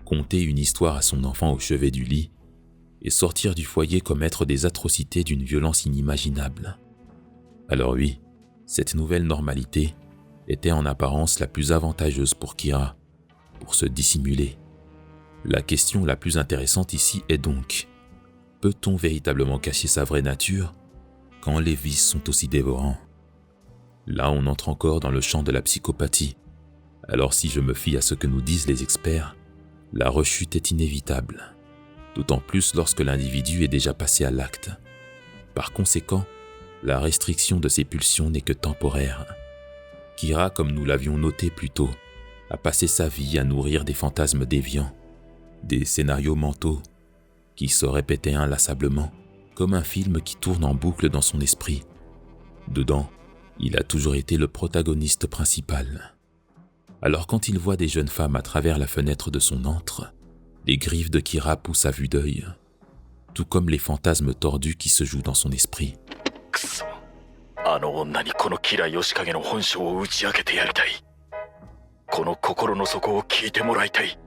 conter une histoire à son enfant au chevet du lit, et sortir du foyer commettre des atrocités d'une violence inimaginable. Alors oui, cette nouvelle normalité était en apparence la plus avantageuse pour Kira, pour se dissimuler. La question la plus intéressante ici est donc, peut-on véritablement cacher sa vraie nature quand les vices sont aussi dévorants? Là, on entre encore dans le champ de la psychopathie. Alors si je me fie à ce que nous disent les experts, la rechute est inévitable, d'autant plus lorsque l'individu est déjà passé à l'acte. Par conséquent, la restriction de ses pulsions n'est que temporaire. Kira, comme nous l'avions noté plus tôt, a passé sa vie à nourrir des fantasmes déviants, des scénarios mentaux qui se répétaient inlassablement, comme un film qui tourne en boucle dans son esprit. Dedans, il a toujours été le protagoniste principal. Alors quand il voit des jeunes femmes à travers la fenêtre de son antre, les griffes de Kira poussent à vue d'œil, tout comme les fantasmes tordus qui se jouent dans son esprit. くそ、あの女にこのキラヨシカゲの本性を打ち明けてやりたい。この心の底を聞いてもらいたい。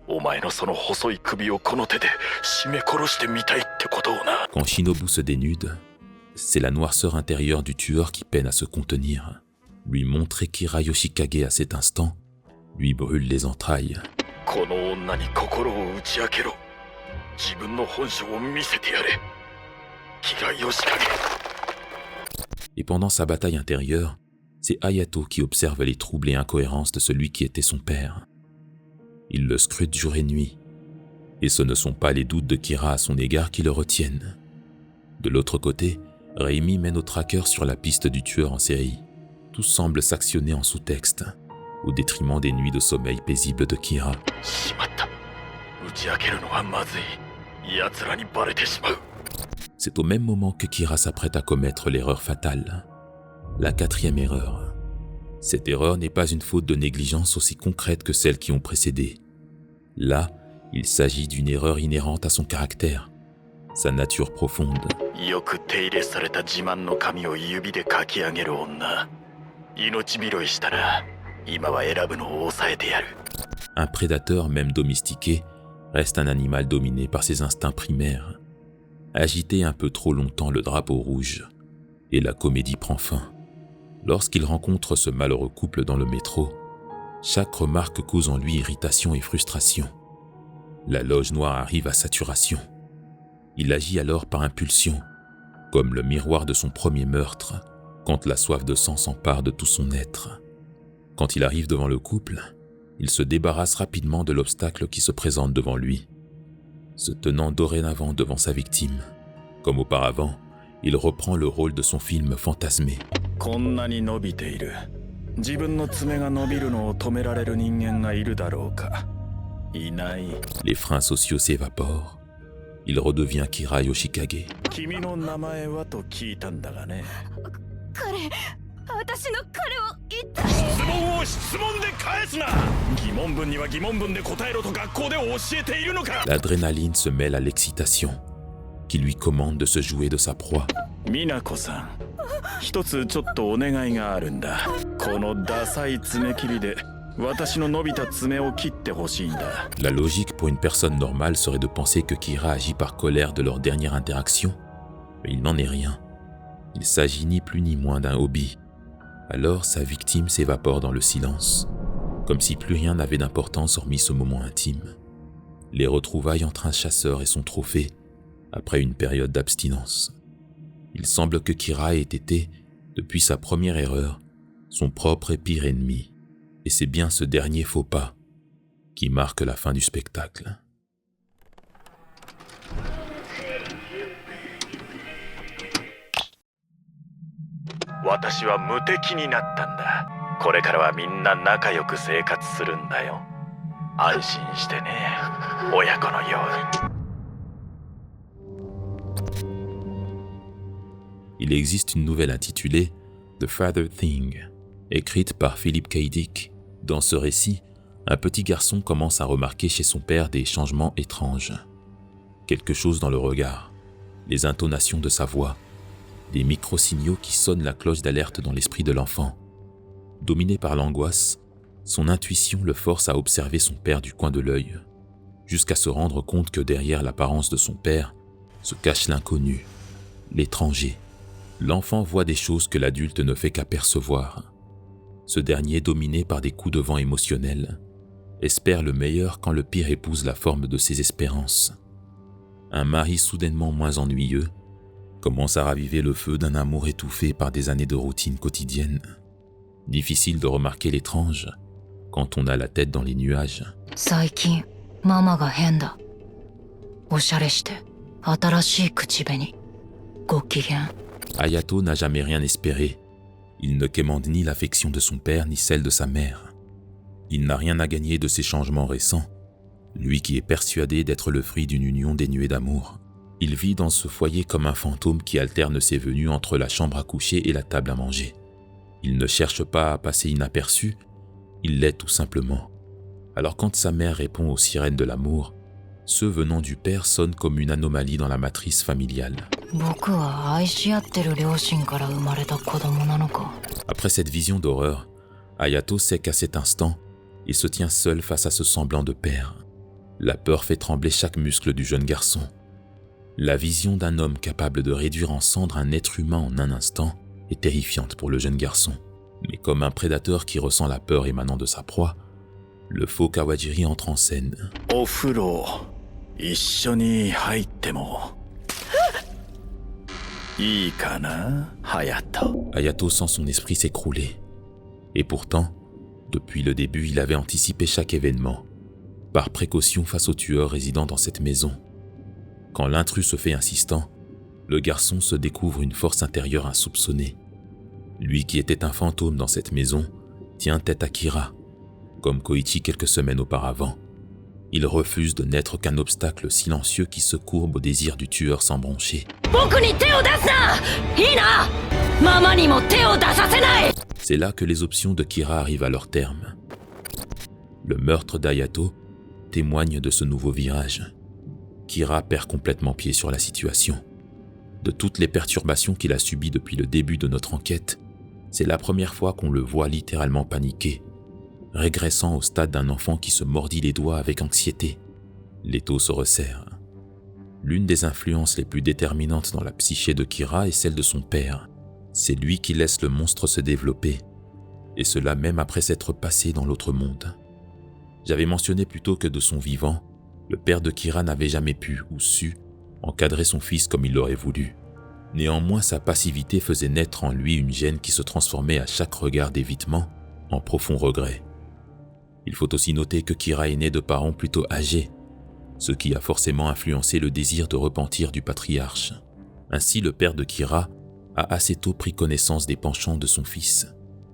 お前のその細い首をこの手で絞め殺してみたいってことをな。Quand Shinobu se dénude, c'est la noirceur intérieure du tueur qui peine à se contenir. Lui montrer Kira Yoshikage à cet instant lui brûle les entrailles. この女に心を打ち明けろ。自分の本性を見せてやれ。キラヨシカゲ。 Et pendant sa bataille intérieure, c'est Hayato qui observe les troubles et incohérences de celui qui était son père. Il le scrute jour et nuit, et ce ne sont pas les doutes de Kira à son égard qui le retiennent. De l'autre côté, Reimi mène au tracker sur la piste du tueur en série. Tout semble s'actionner en sous-texte, au détriment des nuits de sommeil paisibles de Kira. しまった。打ち明けるのはまずい。奴らにバレてしまう。 C'est au même moment que Kira s'apprête à commettre l'erreur fatale. La 4e erreur. Cette erreur n'est pas une faute de négligence aussi concrète que celles qui ont précédé. Là, il s'agit d'une erreur inhérente à son caractère, sa nature profonde. よく手入れされた自慢の髪を指でかき上げる女。命拾いしたら、今は選ぶのを抑えてやる。 Un prédateur, même domestiqué, reste un animal dominé par ses instincts primaires. Agiter un peu trop longtemps le drapeau rouge, et la comédie prend fin. Lorsqu'il rencontre ce malheureux couple dans le métro, chaque remarque cause en lui irritation et frustration. La loge noire arrive à saturation. Il agit alors par impulsion, comme le miroir de son premier meurtre, quand la soif de sang s'empare de tout son être. Quand il arrive devant le couple, il se débarrasse rapidement de l'obstacle qui se présente devant lui, se tenant dorénavant devant sa victime. Comme auparavant, il reprend le rôle de son film fantasmé. こんなに伸びている。自分の爪が伸びるのを止められる人間がいるだろうか。いない。 Les freins sociaux s'évaporent. Il redevient Kira Yoshikage. 君の名前はと聞いたんだがね。私の彼を一体。質問を質問で返すな。疑問文には疑問文で答えろと学校で教えているのか。 L'adrénaline se mêle à l'excitation, qui lui commande de se jouer de sa proie. 美奈子さん、一つちょっとお願いがあるんだ。このダサい爪切りで私の伸びた爪を切ってほしいんだ。 La logique pour une personne normale serait de penser que Kira agit par colère de leur dernière interaction, mais il n'en est rien. Il s'agit ni plus ni moins d'un hobby. Alors sa victime s'évapore dans le silence, comme si plus rien n'avait d'importance hormis ce moment intime. Les retrouvailles entre un chasseur et son trophée, après une période d'abstinence. Il semble que Kira ait été, depuis sa première erreur, son propre et pire ennemi. Et c'est bien ce dernier faux pas qui marque la fin du spectacle. « 私は無敵になったんだ。これからはみんな仲良く生活するんだよ。安心してね、親子のように。」 Il existe une nouvelle intitulée The Father Thing, écrite par Philip K. Dick. Dans ce récit, un petit garçon commence à remarquer chez son père des changements étranges. Quelque chose dans le regard, les intonations de sa voix, des micro-signaux qui sonnent la cloche d'alerte dans l'esprit de l'enfant. Dominé par l'angoisse, son intuition le force à observer son père du coin de l'œil, jusqu'à se rendre compte que derrière l'apparence de son père se cache l'inconnu, l'étranger. L'enfant voit des choses que l'adulte ne fait qu'apercevoir. Ce dernier, dominé par des coups de vent émotionnels, espère le meilleur quand le pire épouse la forme de ses espérances. Un mari soudainement moins ennuyeux commence à raviver le feu d'un amour étouffé par des années de routine quotidienne. Difficile de remarquer l'étrange quand on a la tête dans les nuages. 最近ママが変だ。おしゃれして新しい口紅。ご機嫌。 Hayato n'a jamais rien espéré. Il ne quémande ni l'affection de son père ni celle de sa mère. Il n'a rien à gagner de ces changements récents, lui qui est persuadé d'être le fruit d'une union dénuée d'amour. Il vit dans ce foyer comme un fantôme qui alterne ses venues entre la chambre à coucher et la table à manger. Il ne cherche pas à passer inaperçu, il l'est tout simplement. Alors quand sa mère répond aux sirènes de l'amour, ceux venant du père sonnent comme une anomalie dans la matrice familiale. Après cette vision d'horreur, Hayato sait qu'à cet instant, il se tient seul face à ce semblant de père. La peur fait trembler chaque muscle du jeune garçon. La vision d'un homme capable de réduire en cendres un être humain en un instant est terrifiante pour le jeune garçon. Mais comme un prédateur qui ressent la peur émanant de sa proie, le faux Kawajiri entre en scène. お風呂一緒に入ってもいいかな、Hayato? Hayato sent son esprit s'écrouler. Et pourtant, depuis le début, il avait anticipé chaque événement, par précaution face aux tueurs résidant dans cette maison. Quand l'intrus se fait insistant, le garçon se découvre une force intérieure insoupçonnée. Lui qui était un fantôme dans cette maison, tient tête à Kira, comme Koichi quelques semaines auparavant. Il refuse de n'être qu'un obstacle silencieux qui se courbe au désir du tueur sans broncher. C'est là que les options de Kira arrivent à leur terme. Le meurtre d'Hayato témoigne de ce nouveau virage. Kira perd complètement pied sur la situation. De toutes les perturbations qu'il a subies depuis le début de notre enquête, c'est la première fois qu'on le voit littéralement paniquer, régressant au stade d'un enfant qui se mordit les doigts avec anxiété. L'étau se resserre. L'une des influences les plus déterminantes dans la psyché de Kira est celle de son père. C'est lui qui laisse le monstre se développer, et cela même après s'être passé dans l'autre monde. J'avais mentionné plutôt que de son vivant, le père de Kira n'avait jamais pu ou su encadrer son fils comme il l'aurait voulu. Néanmoins, sa passivité faisait naître en lui une gêne qui se transformait à chaque regard d'évitement en profond regret. Il faut aussi noter que Kira est né de parents plutôt âgés, ce qui a forcément influencé le désir de repentir du patriarche. Ainsi, le père de Kira a assez tôt pris connaissance des penchants de son fils,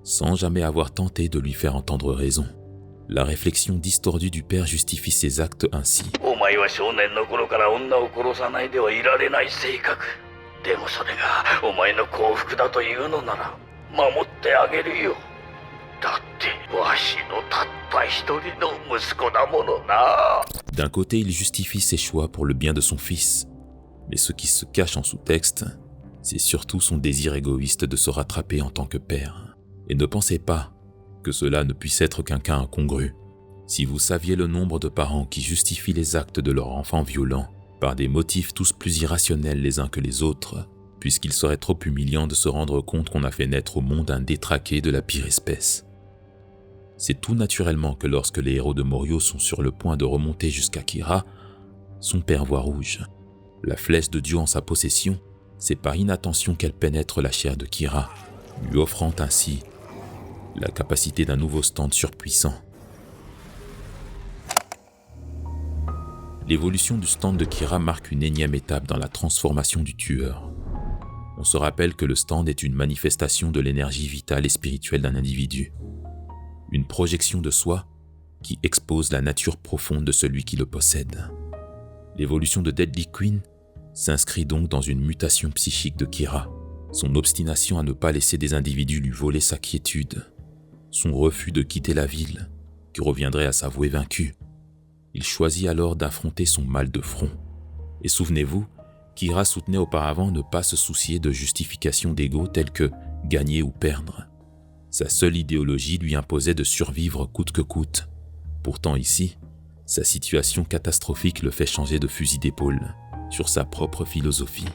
sans jamais avoir tenté de lui faire entendre raison. La réflexion distordue du père justifie ses actes ainsi. D'un côté, il justifie ses choix pour le bien de son fils, mais ce qui se cache en sous-texte, c'est surtout son désir égoïste de se rattraper en tant que père. Et ne pensez pas que cela ne puisse être qu'un cas incongru. Si vous saviez le nombre de parents qui justifient les actes de leur enfant violent par des motifs tous plus irrationnels les uns que les autres, puisqu'il serait trop humiliant de se rendre compte qu'on a fait naître au monde un détraqué de la pire espèce. C'est tout naturellement que lorsque les héros de Morio sont sur le point de remonter jusqu'à Kira, son père voit rouge. La flèche de Dieu en sa possession, c'est par inattention qu'elle pénètre la chair de Kira, lui offrant ainsi la capacité d'un nouveau stand surpuissant. L'évolution du stand de Kira marque une énième étape dans la transformation du tueur. On se rappelle que le stand est une manifestation de l'énergie vitale et spirituelle d'un individu. Une projection de soi qui expose la nature profonde de celui qui le possède. L'évolution de Deadly Queen s'inscrit donc dans une mutation psychique de Kira. Son obstination à ne pas laisser des individus lui voler sa quiétude. Son refus de quitter la ville, qui reviendrait à s'avouer vaincu. Il choisit alors d'affronter son mal de front. Et souvenez-vous, Kira soutenait auparavant ne pas se soucier de justifications d'ego telles que gagner ou perdre. Sa seule idéologie lui imposait de survivre coûte que coûte. Pourtant ici, sa situation catastrophique le fait changer de fusil d'épaule sur sa propre philosophie.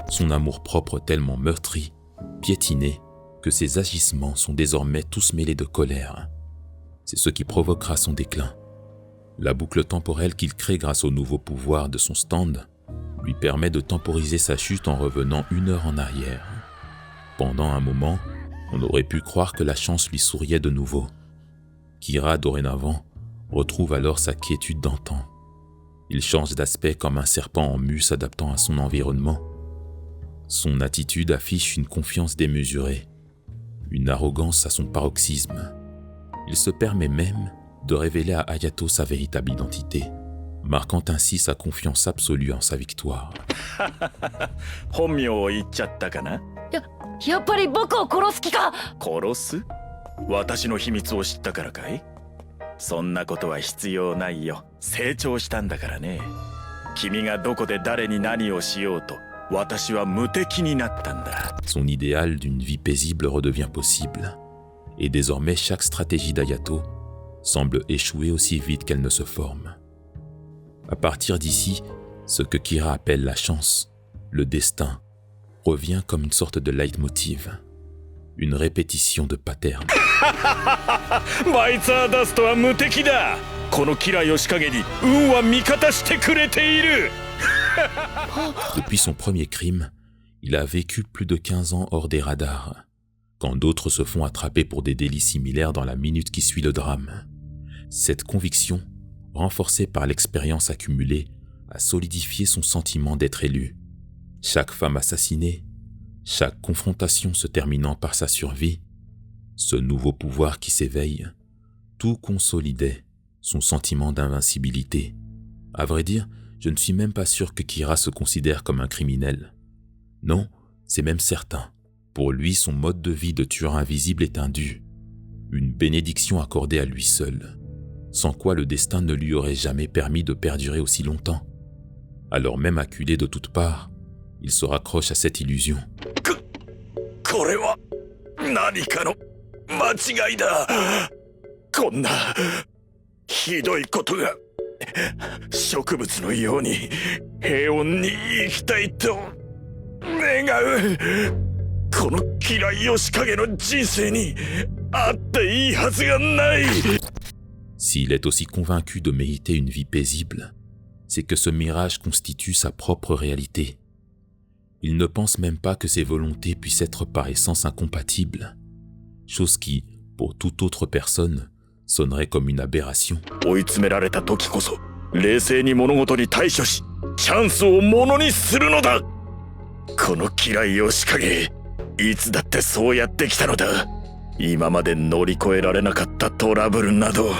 Son amour-propre tellement meurtri, piétiné, que ses agissements sont désormais tous mêlés de colère. C'est ce qui provoquera son déclin. La boucle temporelle qu'il crée grâce au nouveau pouvoir de son stand lui permet de temporiser sa chute en revenant 1 heure en arrière. Pendant un moment, on aurait pu croire que la chance lui souriait de nouveau. Kira, dorénavant, retrouve alors sa quiétude d'antan. Il change d'aspect comme un serpent en mue s'adaptant à son environnement. Son attitude affiche une confiance démesurée, une arrogance à son paroxysme. Il se permet même de révéler à Hayato sa véritable identité, marquant ainsi sa confiance absolue en sa victoire. やっぱり僕を殺す気か。殺す？私の秘密を知ったからかい？そんなことは必要ないよ。成長したんだからね。君がどこで誰に何をしようと、私は無敵になったんだ。 Son idéal d'une vie paisible redevient possible. Et désormais, chaque stratégie d'Hayato semble échouer aussi vite qu'elle ne se forme. À partir d'ici, ce que Kira appelle la chance, le destin, revient comme une sorte de leitmotiv, une répétition de pattern. バイツァーダストは無敵だ。このキラヨシカゲに運は味方してくれている。 Depuis son premier crime, il a vécu plus de 15 ans hors des radars, quand d'autres se font attraper pour des délits similaires dans la minute qui suit le drame. Cette conviction, renforcée par l'expérience accumulée, a solidifié son sentiment d'être élu. Chaque femme assassinée, chaque confrontation se terminant par sa survie, ce nouveau pouvoir qui s'éveille, tout consolidait son sentiment d'invincibilité. À vrai dire, je ne suis même pas sûr que Kira se considère comme un criminel. Non, c'est même certain. Pour lui, son mode de vie de tueur invisible est un dû, une bénédiction accordée à lui seul, sans quoi le destin ne lui aurait jamais permis de perdurer aussi longtemps. Alors même acculé de toutes parts, il se raccroche à cette illusion. これは何かの間違いだ。こんなひどいことが。植物のように平穏に生きたいと願う。この嫌いヨシカゲの人生にあっていいはずがない。 S'il est aussi convaincu de mériter une vie paisible, c'est que ce mirage constitue sa propre réalité. Il ne pense même pas que ses volontés puissent être par essence incompatibles, chose qui, pour toute autre personne, sonnerait comme une aberration. 追い詰められた時こそ冷静に物事に対処しチャンスをものにするのだ。この嫌いヨシカゲ、いつだってそうやってきたのだ。今まで乗り越えられなかったトラブルなど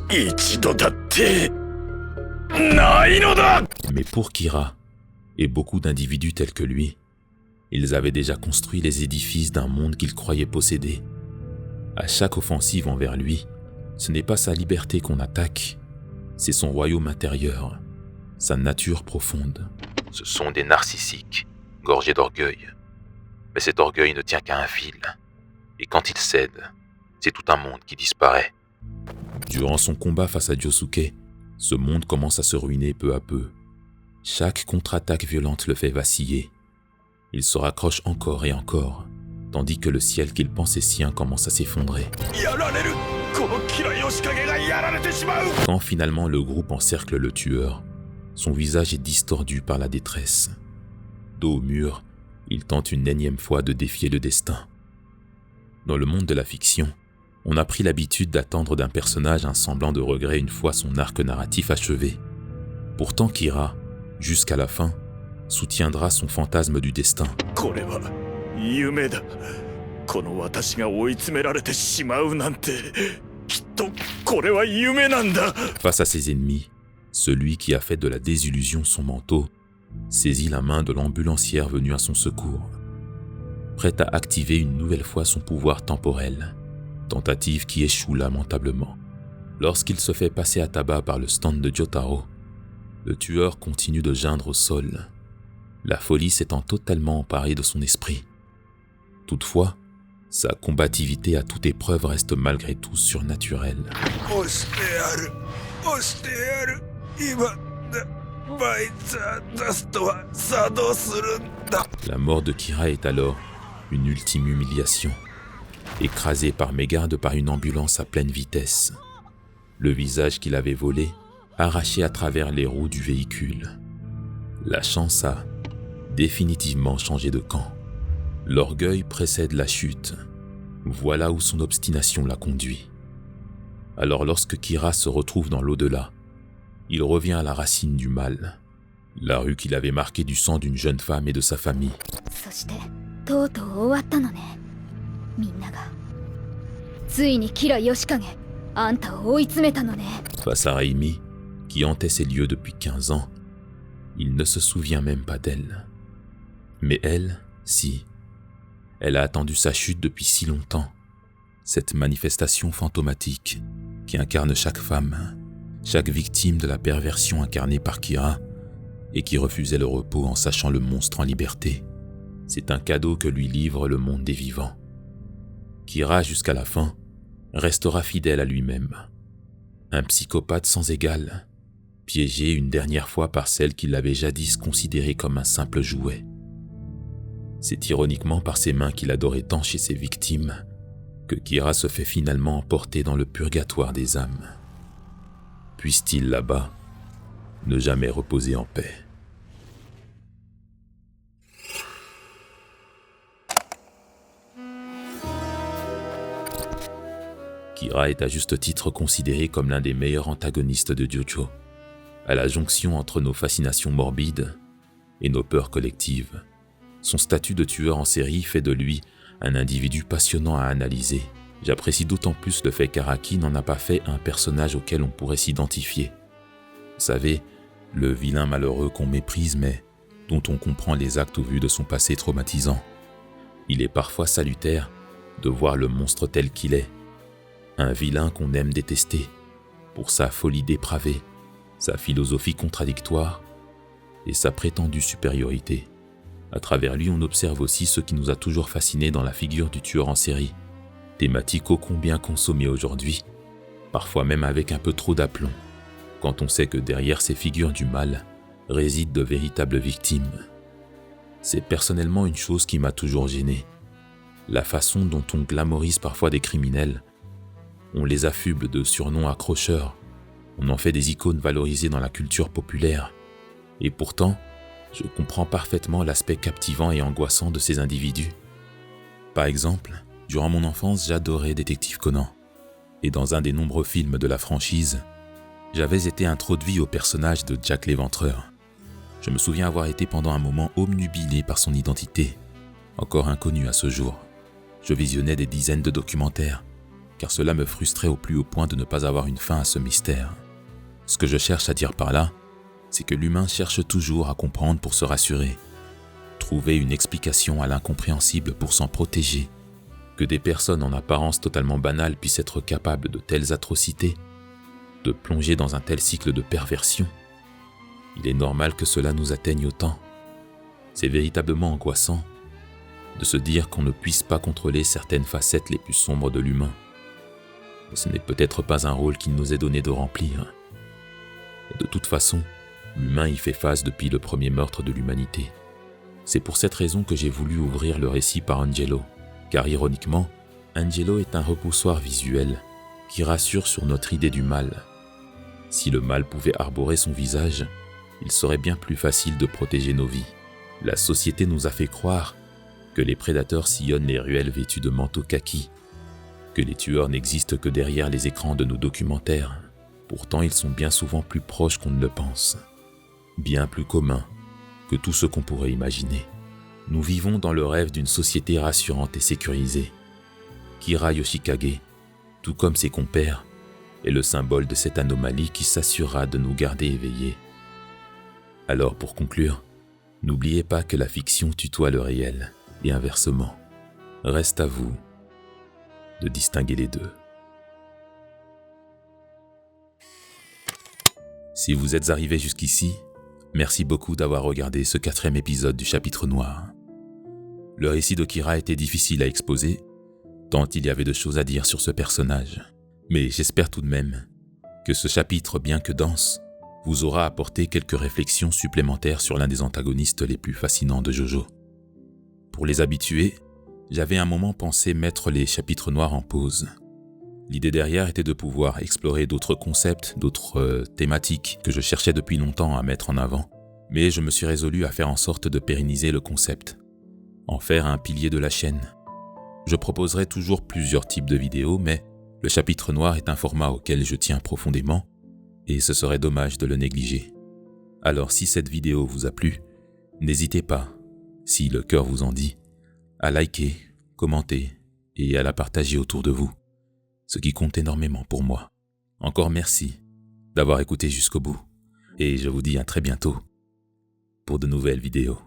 一度だってないのだ。 Mais pour Kira, et beaucoup d'individus tels que lui, ils avaient déjà construit les édifices d'un monde qu'ils croyaient posséder. À chaque offensive envers lui, ce n'est pas sa liberté qu'on attaque, c'est son royaume intérieur, sa nature profonde. Ce sont des narcissiques, gorgés d'orgueil. Mais cet orgueil ne tient qu'à un fil. Et quand il cède, c'est tout un monde qui disparaît. Durant son combat face à Josuke, ce monde commence à se ruiner peu à peu. Chaque contre-attaque violente le fait vaciller. Il se raccroche encore et encore, tandis que le ciel qu'il pensait sien commence à s'effondrer. Quand finalement le groupe encercle le tueur, son visage est distordu par la détresse. Dos au mur, il tente une énième fois de défier le destin. Dans le monde de la fiction, on a pris l'habitude d'attendre d'un personnage un semblant de regret une fois son arc narratif achevé. Pourtant Kira, jusqu'à la fin, soutiendra son fantasme du destin. Face à ses ennemis, celui qui a fait de la désillusion son manteau saisit la main de l'ambulancière venue à son secours, prêt à activer une nouvelle fois son pouvoir temporel, tentative qui échoue lamentablement. Lorsqu'il se fait passer à tabac par le stand de Jotaro, le tueur continue de geindre au sol, la folie s'étant totalement emparée de son esprit. Toutefois, sa combativité à toute épreuve reste malgré tout surnaturelle. La mort de Kira est alors une ultime humiliation, écrasé par mégarde par une ambulance à pleine vitesse. Le visage qu'il avait volé, arraché à travers les roues du véhicule. La chance a définitivement changé de camp. L'orgueil précède la chute. Voilà où son obstination l'a conduit. Alors lorsque Kira se retrouve dans l'au-delà, il revient à la racine du mal, la rue qu'il avait marquée du sang d'une jeune femme et de sa famille. Face à Raimi, qui hantait ces lieux depuis 15 ans, il ne se souvient même pas d'elle. Mais elle, si. Elle a attendu sa chute depuis si longtemps. Cette manifestation fantomatique qui incarne chaque femme, chaque victime de la perversion incarnée par Kira et qui refusait le repos en sachant le monstre en liberté. C'est un cadeau que lui livre le monde des vivants. Kira, jusqu'à la fin, restera fidèle à lui-même. Un psychopathe sans égal, piégé une dernière fois par celle qu'il avait jadis considérée comme un simple jouet. C'est ironiquement par ses mains qu'il adorait tant chez ses victimes que Kira se fait finalement emporter dans le purgatoire des âmes. Puisse-t-il là-bas ne jamais reposer en paix. Kira est à juste titre considéré comme l'un des meilleurs antagonistes de JoJo, à la jonction entre nos fascinations morbides et nos peurs collectives. Son statut de tueur en série fait de lui un individu passionnant à analyser. J'apprécie d'autant plus le fait qu'Araki n'en a pas fait un personnage auquel on pourrait s'identifier. Vous savez, le vilain malheureux qu'on méprise mais dont on comprend les actes au vu de son passé traumatisant. Il est parfois salutaire de voir le monstre tel qu'il est. Un vilain qu'on aime détester pour sa folie dépravée, sa philosophie contradictoire et sa prétendue supériorité. À travers lui, on observe aussi ce qui nous a toujours fascinés dans la figure du tueur en série, thématique ô combien consommée aujourd'hui, parfois même avec un peu trop d'aplomb, quand on sait que derrière ces figures du mal résident de véritables victimes. C'est personnellement une chose qui m'a toujours gêné, la façon dont on glamorise parfois des criminels. On les affuble de surnoms accrocheurs, on en fait des icônes valorisées dans la culture populaire, et pourtant, je comprends parfaitement l'aspect captivant et angoissant de ces individus. Par exemple, durant mon enfance, j'adorais Détective Conan. Et dans un des nombreux films de la franchise, j'avais été introduit au personnage de Jack l'Éventreur. Je me souviens avoir été pendant un moment obnubilé par son identité, encore inconnue à ce jour. Je visionnais des dizaines de documentaires, car cela me frustrait au plus haut point de ne pas avoir une fin à ce mystère. Ce que je cherche à dire par là, c'est que l'humain cherche toujours à comprendre pour se rassurer, trouver une explication à l'incompréhensible pour s'en protéger. Que des personnes en apparence totalement banales puissent être capables de telles atrocités, de plonger dans un tel cycle de perversion, il est normal que cela nous atteigne autant. C'est véritablement angoissant de se dire qu'on ne puisse pas contrôler certaines facettes les plus sombres de l'humain. Mais ce n'est peut-être pas un rôle qu'il nous est donné de remplir. Et de toute façon, l'humain y fait face depuis le premier meurtre de l'humanité. C'est pour cette raison que j'ai voulu ouvrir le récit par Angelo, car ironiquement, Angelo est un repoussoir visuel qui rassure sur notre idée du mal. Si le mal pouvait arborer son visage, il serait bien plus facile de protéger nos vies. La société nous a fait croire que les prédateurs sillonnent les ruelles vêtus de manteaux kaki, que les tueurs n'existent que derrière les écrans de nos documentaires. Pourtant, ils sont bien souvent plus proches qu'on ne le pense, bien plus communs que tout ce qu'on pourrait imaginer. Nous vivons dans le rêve d'une société rassurante et sécurisée. Kira Yoshikage, tout comme ses compères, est le symbole de cette anomalie qui s'assurera de nous garder éveillés. Alors pour conclure, n'oubliez pas que la fiction tutoie le réel, et inversement. Reste à vous de distinguer les deux. Si vous êtes arrivé jusqu'ici, merci beaucoup d'avoir regardé ce 4e épisode du Chapitre Noir. Le récit de Kira était difficile à exposer, tant il y avait de choses à dire sur ce personnage. Mais j'espère tout de même que ce chapitre, bien que dense, vous aura apporté quelques réflexions supplémentaires sur l'un des antagonistes les plus fascinants de JoJo. Pour les habitués, j'avais un moment pensé mettre les chapitres noirs en pause. L'idée derrière était de pouvoir explorer d'autres concepts, d'autres thématiques que je cherchais depuis longtemps à mettre en avant, mais je me suis résolu à faire en sorte de pérenniser le concept, en faire un pilier de la chaîne. Je proposerai toujours plusieurs types de vidéos, mais le chapitre noir est un format auquel je tiens profondément, et ce serait dommage de le négliger. Alors si cette vidéo vous a plu, n'hésitez pas, si le cœur vous en dit, à liker, commenter et à la partager autour de vous, ce qui compte énormément pour moi. Encore merci d'avoir écouté jusqu'au bout, et je vous dis à très bientôt pour de nouvelles vidéos.